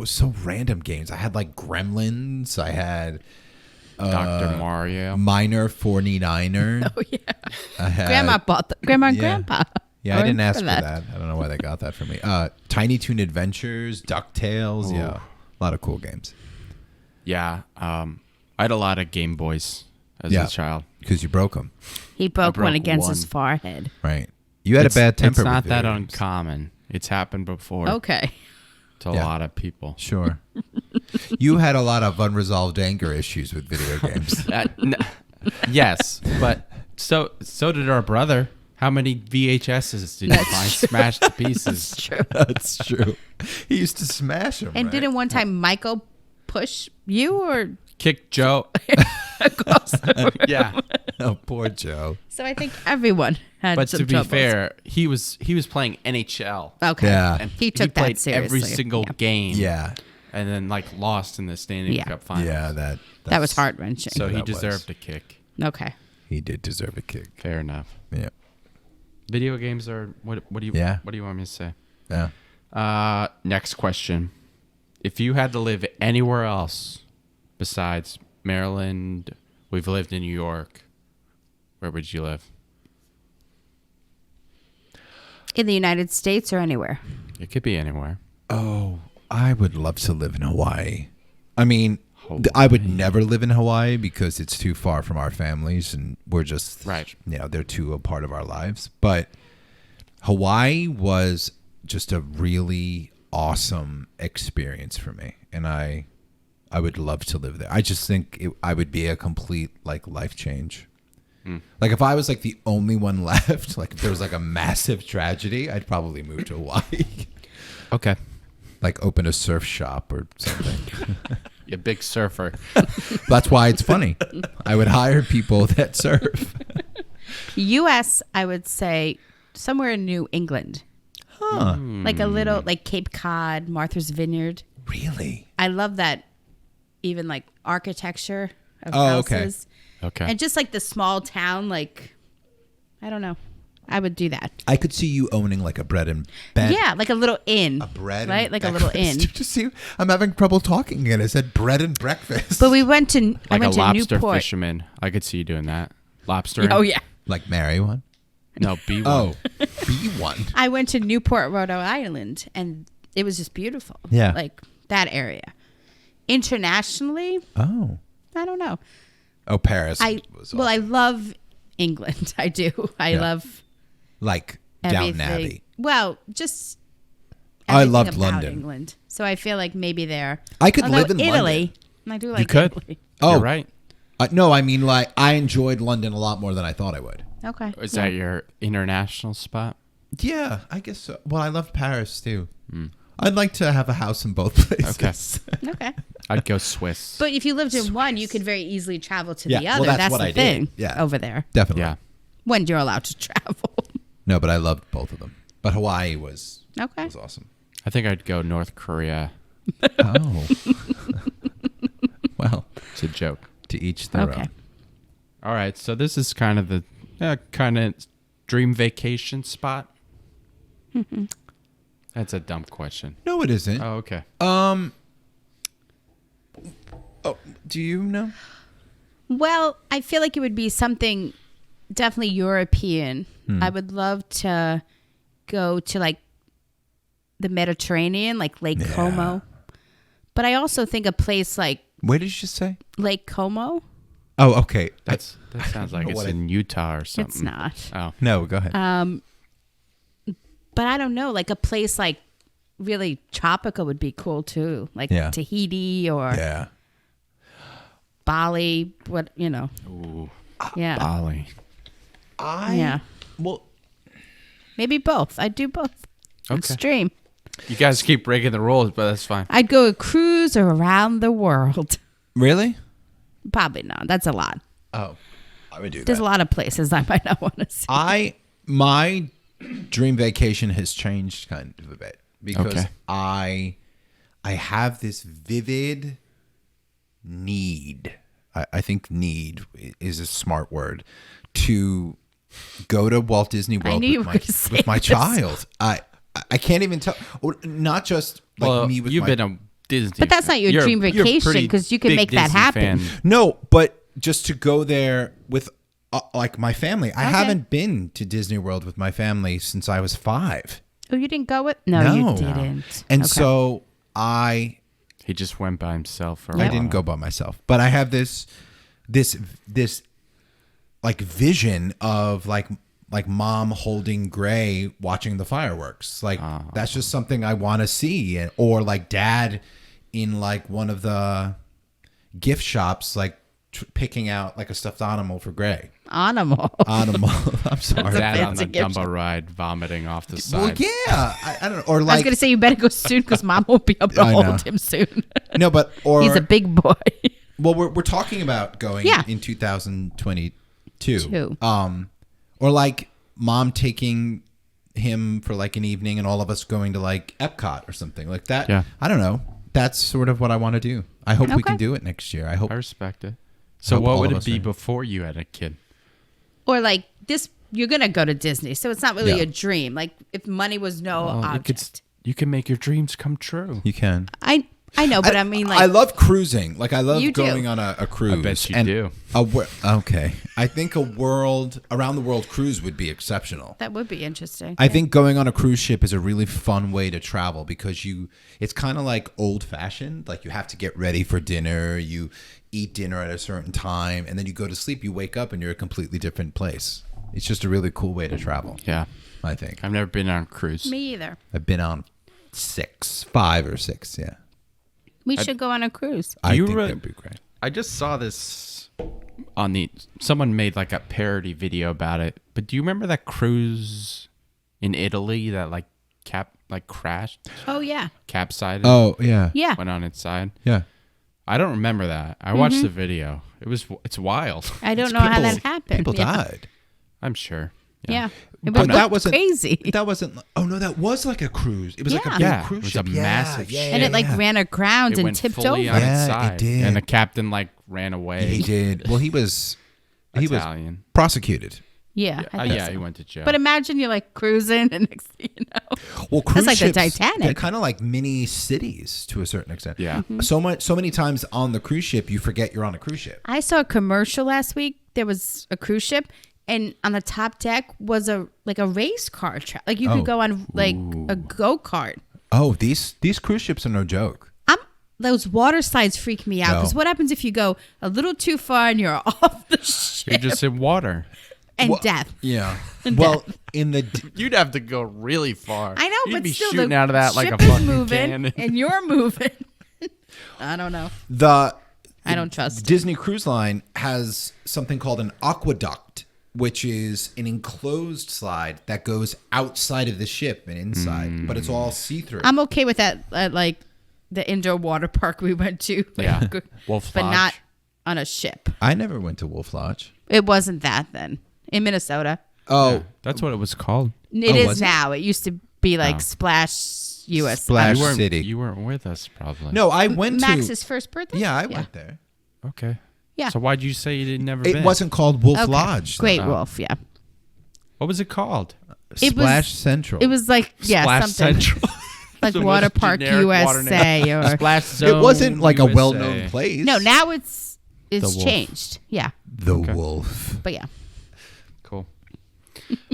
so random games. I had like Gremlins. I had Dr. Mario. Minor 49er. Oh yeah. I had, Grandma bought Grandma and Yeah. Grandpa. Yeah, I didn't ask for remember that. I don't know why they got that for me. Tiny Toon Adventures, DuckTales. Ooh. Yeah, a lot of cool games. Yeah. I had a lot of Game Boys as Yeah. a child. Because you broke them, He broke one broke against his one. forehead. right? You had a bad temper. It's not with that video games. uncommon. It's happened before Okay. to a Yeah. lot of people. Sure. You had a lot of unresolved anger issues with video games. Yes, but so did our brother. How many VHSs did you find smashed to pieces? True. That's true. He used to smash them. And didn't one time Michael push you or Kick Joe. across the room? Yeah. Oh, poor Joe. So I think everyone had But some to be troubles. fair, he was playing NHL. Okay. Yeah. And He took that played every seriously. single Yeah. game. Yeah. And then lost in the Stanley Yeah. Cup finals. Yeah. That was heart wrenching. So he That was. deserved a kick. Okay. He did deserve a kick. Fair enough. Yeah. Video games are what do you Yeah. what do you want me to say? Yeah. Next question. If you had to live anywhere else besides Maryland, we've lived in New York, where would you live? In the United States or anywhere? It could be anywhere. Oh, I would love to live in Hawaii. I mean, I would never live in Hawaii because it's too far from our families and we're just, Right. they're too a part of our lives. But Hawaii was just a really awesome experience for me. And I would love to live there. I just think I would be a complete life change. Like if I was the only one left, if there was a massive tragedy, I'd probably move to Hawaii. Okay. Open a surf shop or something. You're a big surfer. That's why it's funny. I would hire people that surf. U.S., I would say somewhere in New England. Huh. Like a little, Cape Cod, Martha's Vineyard. Really? I love that even architecture of Oh, okay. houses. Okay. And just the small town, I don't know. I would do that. I could see you owning a bread and bed. Yeah, like a little inn. A bread right? and Like a little inn. breakfast. Just see, I'm having trouble talking again. I said bread and breakfast. But we went to I like a went to lobster Newport. fisherman. I could see you doing that. Lobster. Oh yeah. Like marry one? No, B1. Oh, be one. I went to Newport, Rhode Island, and it was just beautiful. Yeah. Like that area. Internationally, Oh. I don't know. Oh, Paris. I love England. I do. I Yeah. love like everything. Downton Abbey. Well, just I everything loved about London. England. So I feel like maybe there. I could Although live in Italy. London. I do like could. Italy. Oh, You're right. No, I mean, like, I enjoyed London a lot more than I thought I would. Okay. Is that your international spot? Yeah, I guess so. Well, I love Paris, too. I'd like to have a house in both places. Okay. Okay. I'd go Swiss. But if you lived in one, you could very easily travel to Yeah, the well, other. that's That's what the I did. thing. Yeah. Over there. Definitely. Yeah. When you're allowed to travel. No, but I loved both of them. But Hawaii was Okay. awesome. I think I'd go North Korea. Oh. Well, It's a joke. to each their Okay. own. All right. So this is kind of the dream vacation spot. That's a dumb question. No, it isn't. Oh, okay. Oh, do you know? Well, I feel like it would be something definitely European. I would love to go to like the Mediterranean, like Lake Yeah. Como. But I also think a place like Where did you just say? Lake Como. Oh, okay. That sounds like know it's what in Utah or something. It's not. Oh. No, go ahead. But I don't know, like a place like really tropical would be cool too. Like Yeah. Tahiti or yeah. Bali, Ooh, Yeah. Bali. Yeah. Well, Maybe both. I'd do both. Okay. Extreme. You guys keep breaking the rules, but that's fine. I'd go a cruise around the world. really? Probably not. That's a lot. Oh, I would do There's that. a lot of places I might not want to see. My dream vacation has changed kind of a bit because Okay. I have this vivid need. I think need is a smart word to go to Walt Disney World knew you with were my, gonna say with my this. child. I can't even tell. Or not just like Well, me with you've my been a Disney. But that's not your you're- dream you're a vacation, pretty 'cause you can big make that Disney happen. fan. No, but just to go there with like my family. I haven't been to Disney World with my family since I was 5. Oh, you didn't go with? No, you didn't. And Okay. so I He just went by himself. For a I while. didn't go by myself, but I have this like vision of like mom holding Gray watching the fireworks. Like that's just something I want to see, or like dad in like one of the gift shops, like picking out like a stuffed animal for Gray. Animal. Animal. I'm sorry. Dad on fancy the gift Dumbo ride, vomiting off the side. Well, yeah, I don't know. Or I was like going to say you better go soon because mom won't be able to I know. hold him soon. no, but or He's a big boy. well, we're talking about going Yeah. in 2022. Two. Or like mom taking him for like an evening and all of us going to like Epcot or something like that. Yeah. I don't know. That's sort of what I want to do. I hope we Okay. can do it next year. I hope. I respect it. So Hope what all would of it us be are- before you had a kid? Or like this, you're going to go to Disney. So it's not really Yeah. a dream. Like if money was no Well, object. you can make your dreams come true. You can. I know, but I mean like. I love cruising. Like I love You do. going on a cruise. I bet you And do. Okay. I think around the world cruise would be exceptional. That would be interesting. I think going on a cruise ship is a really fun way to travel because it's kind of like old fashioned. Like you have to get ready for dinner, you eat dinner at a certain time, and then you go to sleep, you wake up and you're a completely different place. It's just a really cool way to travel, Yeah. I think. I've never been on a cruise. Me either. I've been on 5 or 6, yeah. We should go on a cruise. I You think re- that'd be great. I just saw this on someone made like a parody video about it. But do you remember that cruise in Italy that like crashed, Oh, yeah. capsized, Oh, yeah. Yeah. went on its side? Yeah. I don't remember that. I watched the video. It's wild. I don't know how that happened. People Yeah. died. I'm sure. Yeah. It But was that wasn't crazy. That wasn't. Oh no, that was like a cruise. It was like a Yeah. big Yeah, cruise it was ship. a massive ship. And it like ran aground It and went tipped fully over. on Yeah, its it side, did. and the captain like ran away. He did. Well, he was Italian. prosecuted. Yeah. I think so. he went to jail. But imagine you're like cruising and next thing you know. Well, cruise That's like the ships, Titanic. they're kind of like mini cities to a certain extent. Yeah. So many times on the cruise ship, you forget you're on a cruise ship. I saw a commercial last week. There was a cruise ship, and on the top deck was a race car track. Like you Oh. could go on like a go-kart. Oh, these cruise ships are no joke. Those water slides freak me out No. because what happens if you go a little too far and you're off the ship You're just in water. and Well, death? Yeah. Well, You'd have to go really far. I know, You'd but be still, shooting the out of that like a ship is fucking moving cannon. and you're moving. I don't know. I don't trust. Disney Cruise Line has something called an aqueduct, which is an enclosed slide that goes outside of the ship and inside, but it's all see-through. I'm okay with that. Like the indoor water park we went to. Yeah. Wolf but Lodge. not on a ship. I never went to Wolf Lodge. It wasn't that then in Minnesota. Oh, That's what it was called. It was is it? now. It used to be like Oh. Splash US. Splash You weren't, City. you weren't with us, probably. No, I went Max's first birthday. Yeah, I went there. Okay. Yeah. So why'd you say you didn't never It been? wasn't called Wolf Okay. Lodge. Great Oh. Wolf. Yeah. What was it called? It was- Splash Central. It was like Splash something Central. like The Water most Park generic water USA name. or Splash Zone. It wasn't like a USA. well-known place. no. Now it's Wolf. changed. Yeah. The Okay. Wolf. But yeah. Cool.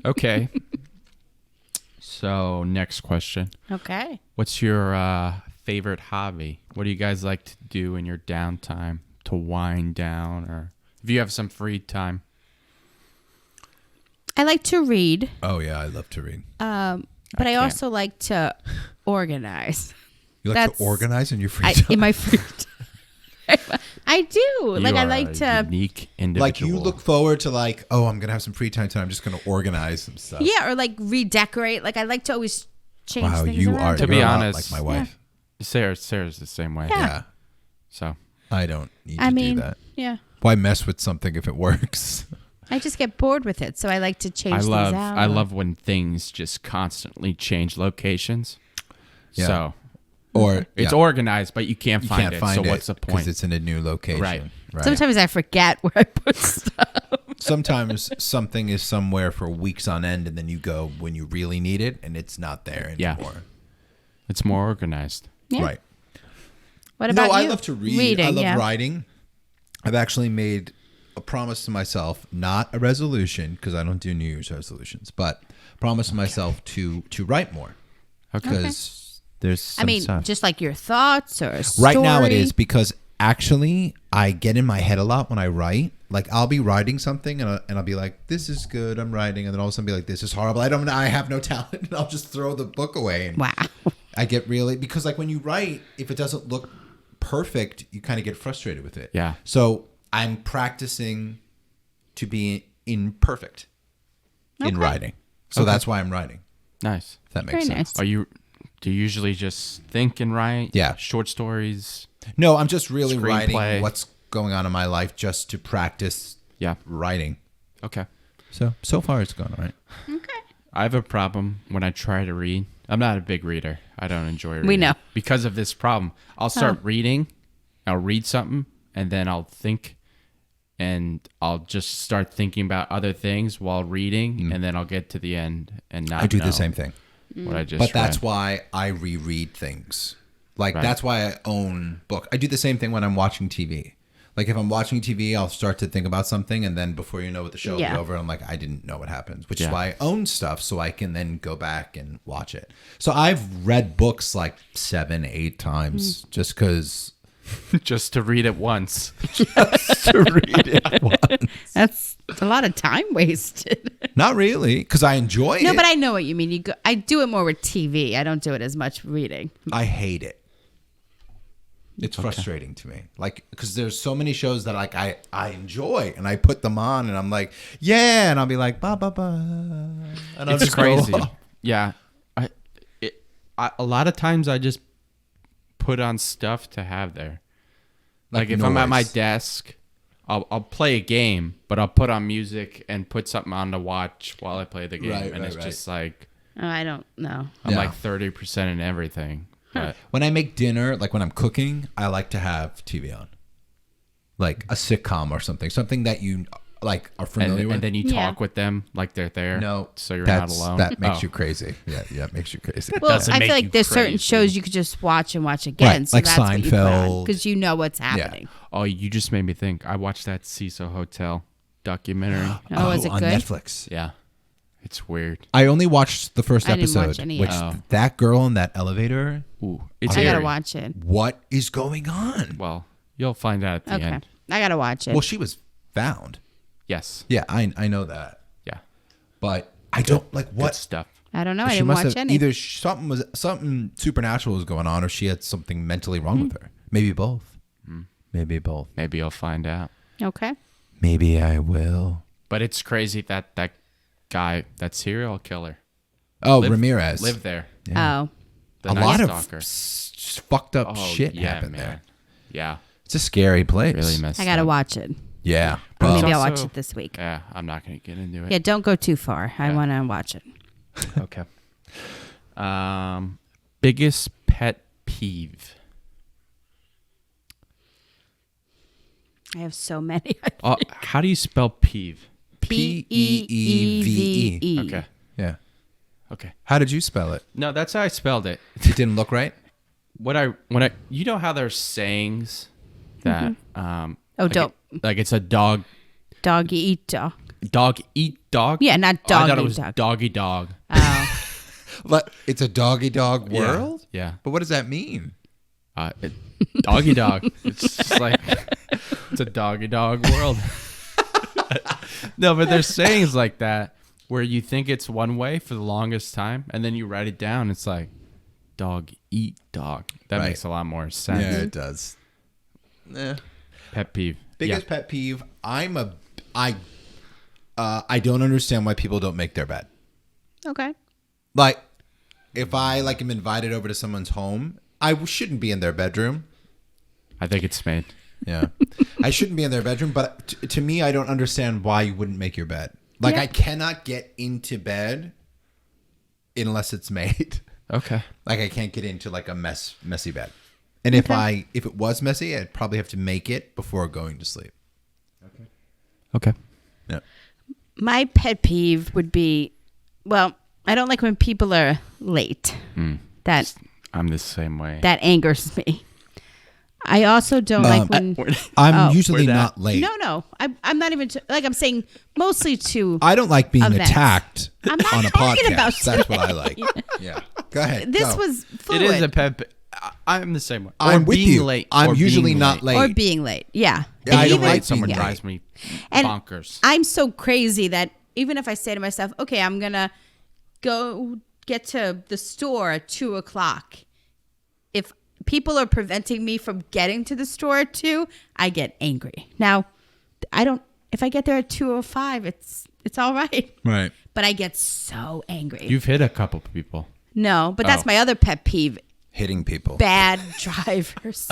Okay. So next question. Okay. What's your favorite hobby? What do you guys like to do in your downtime to wind down, or if you have some free time? I like to read, Oh yeah, I love to read. but I can't. also like to organize. You like That's- to organize in your free I, time? in my free time. I do. Like You I are like a to. unique individual. Like you look forward to like, oh, I'm gonna have some free time tonight. I'm just gonna organize some stuff. Yeah, or like redecorate. Like I like to always change Wow, things you around. are. To be you're a lot honest, like my wife. Sarah's the same way. Yeah. Yeah. So I don't need to I mean, do that. yeah. Why mess with something if it works? I just get bored with it, so I like to change things out. I love when things just constantly change locations. Yeah. So Or it's yeah, organized, but you can't you find can't it. find So it what's the because point? it's in a new location. Right. Sometimes I forget where I put stuff. Sometimes something is somewhere for weeks on end, and then you go when you really need it, and it's not there Yeah. anymore. It's more organized. Yeah. Right. What about no, I you? love to read. Reading, I love yeah. writing. I've actually made a promise to myself, not a resolution, because I don't do New Year's resolutions, but promise to myself to write more. Okay. Because there's some I mean, stuff. just like your thoughts or a Right now it story. is, because actually I get in my head a lot when I write. Like I'll be writing something and I'll be like, this is good, I'm writing, and then all of a sudden be like, this is horrible, I have no talent, and I'll just throw the book away. And Wow. I get really, because like when you write, if it doesn't look perfect, you kind of get frustrated with it. Yeah. So I'm practicing to be imperfect in Okay. writing. So that's why I'm writing. Nice. If that makes Very sense. nice. Do you usually just think and write? Yeah. Short stories. No, I'm just really Screenplay. writing what's going on in my life just to practice Yeah. writing. Okay. So far it's gone all right. Okay. I have a problem when I try to read. I'm not a big reader. I don't enjoy reading. We know. Because of this problem. I'll start reading, I'll read something, and then I'll think, and I'll just start thinking about other things while reading, and then I'll get to the end and not I do know the same thing. what I just But that's read. why I reread things. Like Right. that's why I own book. I do the same thing when I'm watching TV. Like if I'm watching TV, I'll start to think about something, and then before you know it, the show will Yeah. be over. I'm like, I didn't know what happens, which Yeah. is why I own stuff so I can then go back and watch it. So I've read books like 7, 8 times just because just to read it once. to read it once. That's a lot of time wasted. Not really, because I enjoy it. No, but I know what you mean. I do it more with TV. I don't do it as much reading. I hate it. It's frustrating to me, like because there's so many shows that like I enjoy and I put them on and I'm like, yeah, and I'll be like, ba ba ba, and I'll It's just go crazy. off. Yeah. A lot of times I just put on stuff to have there. Like if I'm at my noise. desk, I'll play a game, but I'll put on music and put something on to watch while I play the game. Right, and right, it's right. just like Oh, I don't know. I'm Yeah. like 30% in everything. But When I make dinner, like when I'm cooking, I like to have TV on, like a sitcom or something that you like are familiar with. And then you talk with them like they're there. No, so you're not alone. That makes you crazy. Yeah, it makes you crazy. Well, doesn't I make feel you like there's certain crazy. shows you could just watch and watch again. Right, So like that's what you put on Seinfeld. because you know what's happening. Oh, you just made me think. I watched that Cecil Hotel documentary. Oh, is it on good? Netflix. Yeah, it's weird. I only watched the first I didn't watch episode, any which of it. that girl in that elevator. Ooh, it's I gotta eerie. watch it. What is going on? Well, you'll find out at the Okay, end. I gotta watch it. Well, she was found. Yes. Yeah, I know that, Yeah. but I don't like Good what. stuff. I don't know. I She didn't must watch have any. either something supernatural was going on, or she had something mentally wrong with her. Maybe both. Maybe both. Maybe you'll find out. Okay. Maybe I will. But it's crazy that that guy, that serial killer, Oh, Ramirez. lived there. Oh, The a Night lot Stalker. of fucked up Oh, shit yeah, happened man. there. Yeah, It's a scary place. really messed I gotta up. watch it. Yeah. Or Well, maybe I'll also- watch it this week. Yeah, I'm not gonna get into it. Yeah, don't go too far. I Yeah. want to watch it. Okay. Biggest pet peeve. I have so many. How do you spell peeve? P-E-E-V-E. Okay. yeah. Okay. How did you spell it? No, that's how I spelled it. It didn't look right? When I you know how there's sayings that Oh, like don't. like it's a dog Doggy eat dog. eat dog? Yeah, not I dog thought it eat was dog. doggy dog. Oh, It's a doggy dog world? Yeah. But what does that mean? Doggy dog. It's just like it's a doggy dog world. No, but there's sayings like that where you think it's one way for the longest time, and then you write it down. It's like dog eat dog. That Right. makes a lot more sense. Yeah, it does. Pet peeve. Biggest pet peeve. I don't understand why people don't make their bed. okay. Like, if I am invited over to someone's home, I shouldn't be in their bedroom. I think it's made. Yeah, I shouldn't be in their bedroom. But to me, I don't understand why you wouldn't make your bed. Like, Yeah. I cannot get into bed unless it's made. Okay. Like, I can't get into like a messy bed. And if it was messy, I'd probably have to make it before going to sleep. Okay. Yeah. My pet peeve would be, well, I don't like when people are late. That I'm the same way. angers me. I also don't like when. I'm usually we're not late. No. I'm not even I'm saying mostly to. I don't like being Events. attacked I'm not on a talking podcast. about That's what I like. Yeah. Go ahead. This go. was It fluid. is a pet. I'm the same way. I'm or with being you. late. I'm or usually being not late. or being late. Yeah. Yeah, I And don't even- like Someone being drives me And bonkers. I'm so crazy that even if I say to myself, okay, I'm going to go get to the store at 2:00. If people are preventing me from getting to the store at 2, I get angry. Now, if I get there at 2:05, it's all right. Right. But I get so angry. You've hit a couple people. No, but that's Oh. my other pet peeve. Hitting people. Bad drivers.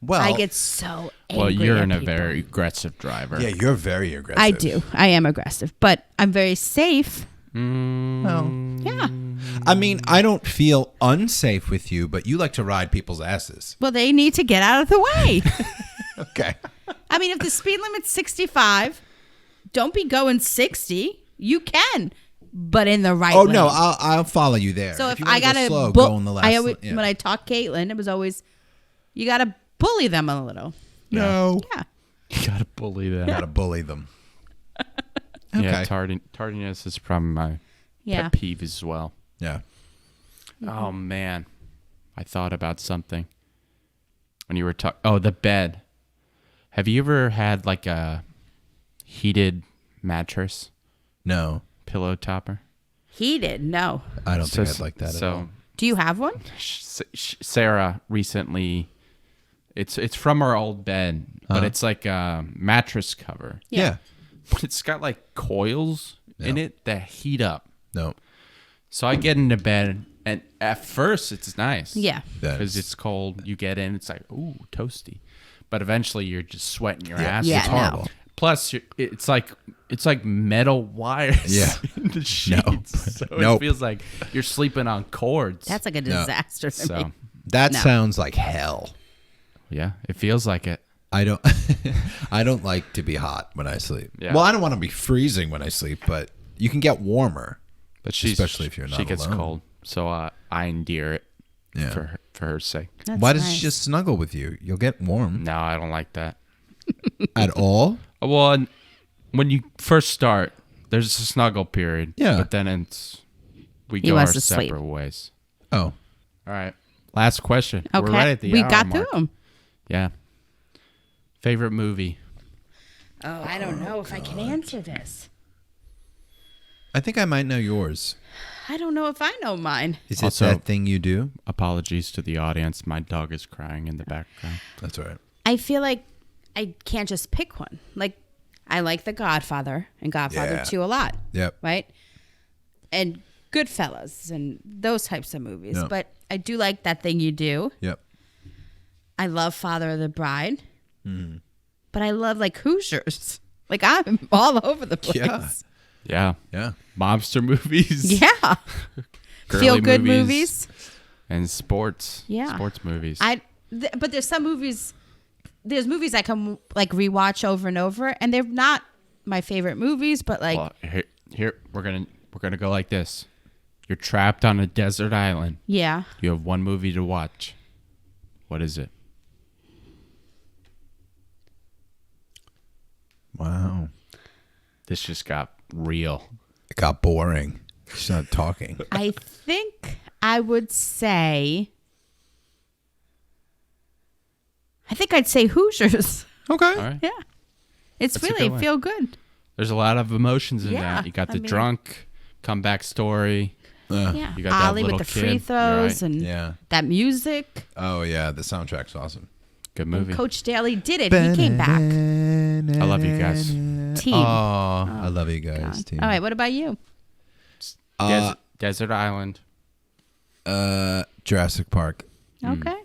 Well, I get so angry. Well, you're at a people. very aggressive driver. yeah, you're very aggressive. I do. I am aggressive, but I'm very safe. Well, Yeah. I mean, I don't feel unsafe with you, but you like to ride people's asses. Well, they need to get out of the way. Okay. I mean, if the speed limit's 65, don't be going 60. You can, but in the right Oh lane. no, I'll follow you there. So if you I wanna go gotta, slow, go in the last. I always, yeah. when I taught Caitlin, it was always, you gotta bully them a little. no, Yeah. You gotta bully them. gotta bully them. Yeah, Okay. tardiness is probably my Yeah. pet peeve as well. Yeah. Oh man, I thought about something when you were talking. Oh, the bed. Have you ever had like a heated mattress, No, pillow topper? Heated? No. I don't think I'd like that at all. Do you have one? Sarah recently, it's from our old bed, but it's like a mattress cover, Yeah. but it's got like coils in No. it that heat up. No. So I get into bed, and at first it's nice. Yeah. Because it's cold. You get in, it's like, ooh, toasty. But eventually you're just sweating your ass Yeah, it's no. horrible. Plus, it's like metal wires Yeah. in the sheets. So Nope. it feels like you're sleeping on cords. That's like a disaster for so, me. That No. sounds like hell. yeah, it feels like it. I don't I don't like to be hot when I sleep. Yeah. Well, I don't want to be freezing when I sleep, but you can get warmer. But especially if you're not she gets alone. cold, so I endear it Yeah. for her sake. That's Why does nice. she just snuggle with you? You'll get warm. No, I don't like that. At all? Well, when you first start, there's a snuggle period. Yeah. But then we He go our wants to sleep. separate ways. Oh. All right. Last question. Okay. We're right at the we hour got mark. through them. Yeah. Favorite movie? Oh, I don't know if I can answer this. I think I might know yours. I don't know if I know mine. Is Also- it that thing you do? Apologies to the audience. My dog is crying in the background. That's all right. I feel like I can't just pick one. Like, I like The Godfather and Godfather Yeah. 2 a lot, Yep. right? And Goodfellas and those types of movies. Yeah. But I do like That Thing You Do. Yep. I love Father of the Bride. Mm. But I love, like, Hoosiers. Like, I'm all over the place. Yeah. Yeah. Yeah. Mobster movies. Yeah. Girly Feel good movies. And sports. Yeah. Sports movies. But there's some movies. There's movies I can like rewatch over and over, and they're not my favorite movies. But like, Well, here we're gonna go like this. You're trapped on a desert island. yeah, You have one movie to watch. What is it? Wow. This just got real. It got boring. She's not talking. I think I would say. I think I'd say Hoosiers. Okay. All right. Yeah, it's That's a really good one. feel good. There's a lot of emotions in Yeah, that. You got I the mean- drunk comeback story. Yeah, You got that Ollie with little the free kid. You're throws right. and Yeah. that music. Oh, yeah. The soundtrack's awesome. Good movie. Coach Daly did it. He came back. I love you guys. Team. Oh, I love you guys, God. team. All right, what about you? Desert Island. Jurassic Park. Okay.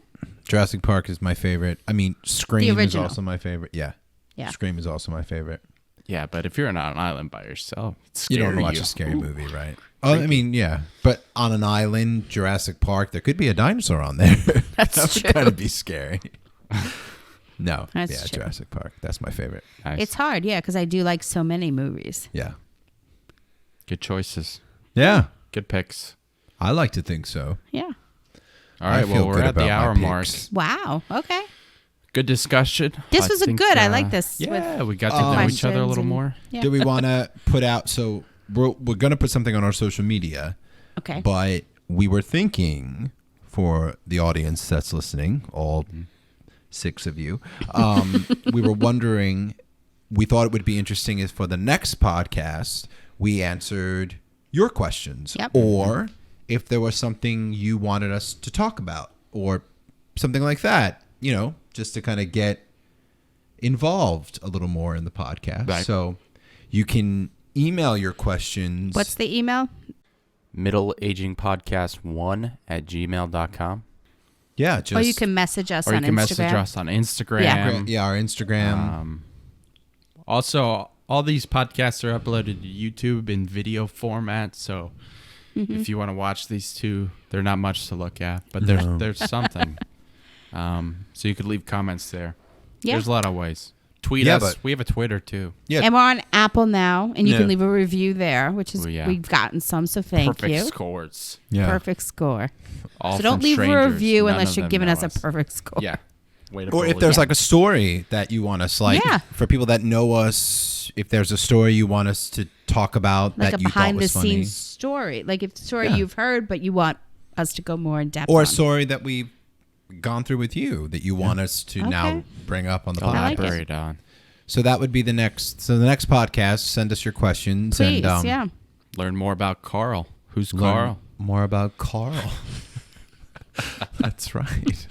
Jurassic Park is my favorite. I mean, Scream is original. also my favorite. Yeah. Yeah. Scream is also my favorite. Yeah, but if you're on an island by yourself, it's You don't scary watch you. a scary movie, right? Oh, I mean, yeah. But on an island, Jurassic Park, there could be a dinosaur on there. That's that true. would kind of be scary. No. That's yeah, true. Jurassic Park. That's my favorite. Nice. It's hard, yeah, because I do like so many movies. Yeah. Good choices. Yeah. Good picks. I like to think so. Yeah. All I right, feel well, we're good at the about my hour mark. picks. Wow. Okay. Good discussion. This I was think, good. I like this. Yeah, with we got to know each other a questions little and- more. Yeah. Do we want to put out, so we're going to put something on our social media, Okay. but we were thinking for the audience that's listening, all 6 of you, we were wondering, we thought it would be interesting if for the next podcast, we answered your questions. Yep. Or if there was something you wanted us to talk about or something like that, just to kind of get involved a little more in the podcast. Right. So you can email your questions. What's the email? middleagingpodcast1@gmail.com. Yeah, just Or you can message us Or you on can Instagram. message us on Instagram. Yeah. our Instagram. Also, all these podcasts are uploaded to YouTube in video format. So if you want to watch these two, they're not much to look at, but there's something. So you could leave comments there. Yeah. There's a lot of ways. Tweet Yeah, us. but- We have a Twitter too. Yeah. And we're on Apple now, and you Yeah. can leave a review there, which is Oh, yeah. we've gotten some, so thank Perfect you. scores. Yeah. Perfect score. All So don't from leave a strangers. review None unless of you're them giving know us a perfect score. Yeah. Way to Or if bully. there's Yeah. like a story that you want us, like Yeah. for people that know us, if there's a story you want us to talk about Like that a you thought behind the was funny, scenes story. Like if the story Yeah. you've heard, but you want us to go more in depth or on. a story that we've gone through with you that you want us to now Okay. bring up on the like podcast. it. Elaborate on. So that would be the next. So the next podcast, send us your questions Please, and yeah. Learn more about Carl. Who's learn Carl? more about Carl. That's right.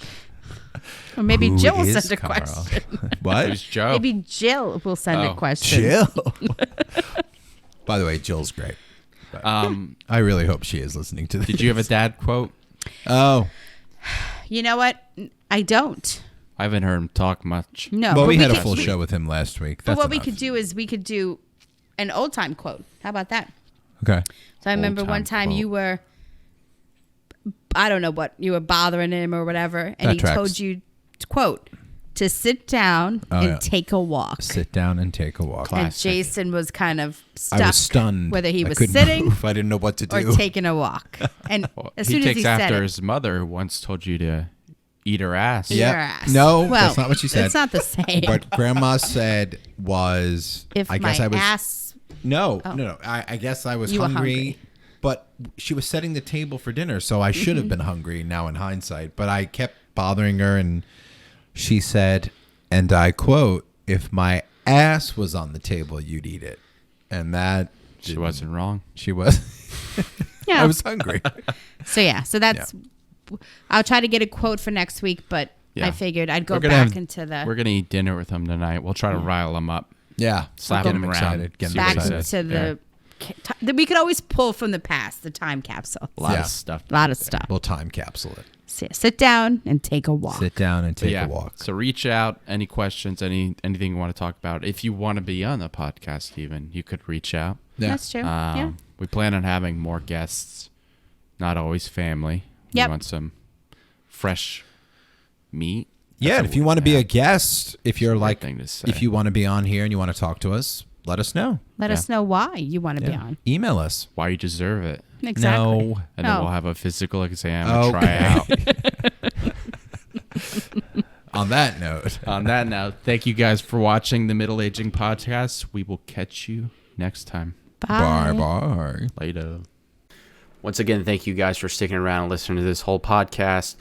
Or maybe Who Jill will is send a Carl? question. What? Who's Joe? Maybe Jill will send a Oh. question. Jill. By the way, Jill's great. I really hope she is listening to this. Did you have a dad quote? Oh, You know what? I don't. I haven't heard him talk much. No. well, but we had a could- full show with him last week. But That's what we enough. could do is we could do an old time quote. How about that? Okay. So I remember Old-time one time quote. you were, I don't know what, you were bothering him or whatever, and That he tracks. told you to quote, to sit down and take a walk. Sit down and take a walk. And Jason was kind of stuck. I was stunned. Whether he I was couldn't sitting move. I didn't know what to do. or taking a walk. And as soon he as takes he said after it, his mother, who once told you to eat her ass. Eat Yep. her ass. No, Well, that's not what she said. It's not the same. What Grandma said was, if I guess my I was. ass, No. I guess I was You were hungry, hungry. but she was setting the table for dinner, so I should have been hungry now in hindsight. But I kept bothering her, and she said, and I quote, "If my ass was on the table, you'd eat it." And that She wasn't wrong. She was. yeah. I was hungry. So that's. I'll try to get a quote for next week, but Yeah. I figured I'd go We're gonna back have- into the We're gonna eat dinner with him tonight. We'll try to rile him up. Yeah, Slap get him him around. excited. Get him See what he back says. into the. We could always pull from the past, the time capsule. A lot Yeah. of stuff. A lot of stuff. We'll time capsule it. So sit down and take a walk. Sit down and But take yeah, a walk. So reach out. Any questions? Anything you want to talk about? If you want to be on the podcast, even you could reach out. Yeah. That's true. Yeah. We plan on having more guests. Not always family. Yep. We want some fresh meat. Yeah, and if you want to be a guest, if you're like, thing to say. if you want to be on here and you want to talk to us, let us know. Let us know why you want to be on. Email us. Why you deserve it. Exactly. No. And then Oh. we'll have a physical exam Okay. and try out. On that note, On that note, thank you guys for watching the Middle Aging Podcast. We will catch you next time. Bye. bye. Later. Once again, thank you guys for sticking around and listening to this whole podcast.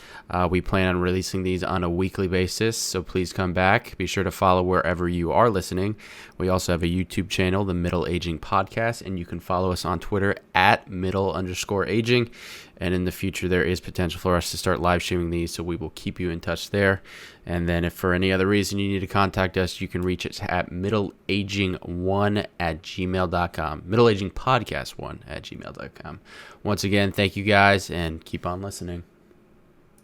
We plan on releasing these on a weekly basis, so please come back. Be sure to follow wherever you are listening. We also have a YouTube channel, the Middle Aging Podcast, and you can follow us on Twitter at middle_aging. And in the future, there is potential for us to start live streaming these, so we will keep you in touch there. And then if for any other reason you need to contact us, you can reach us at middleaging1@gmail.com. Middleagingpodcast1@gmail.com. Once again, thank you guys, and keep on listening.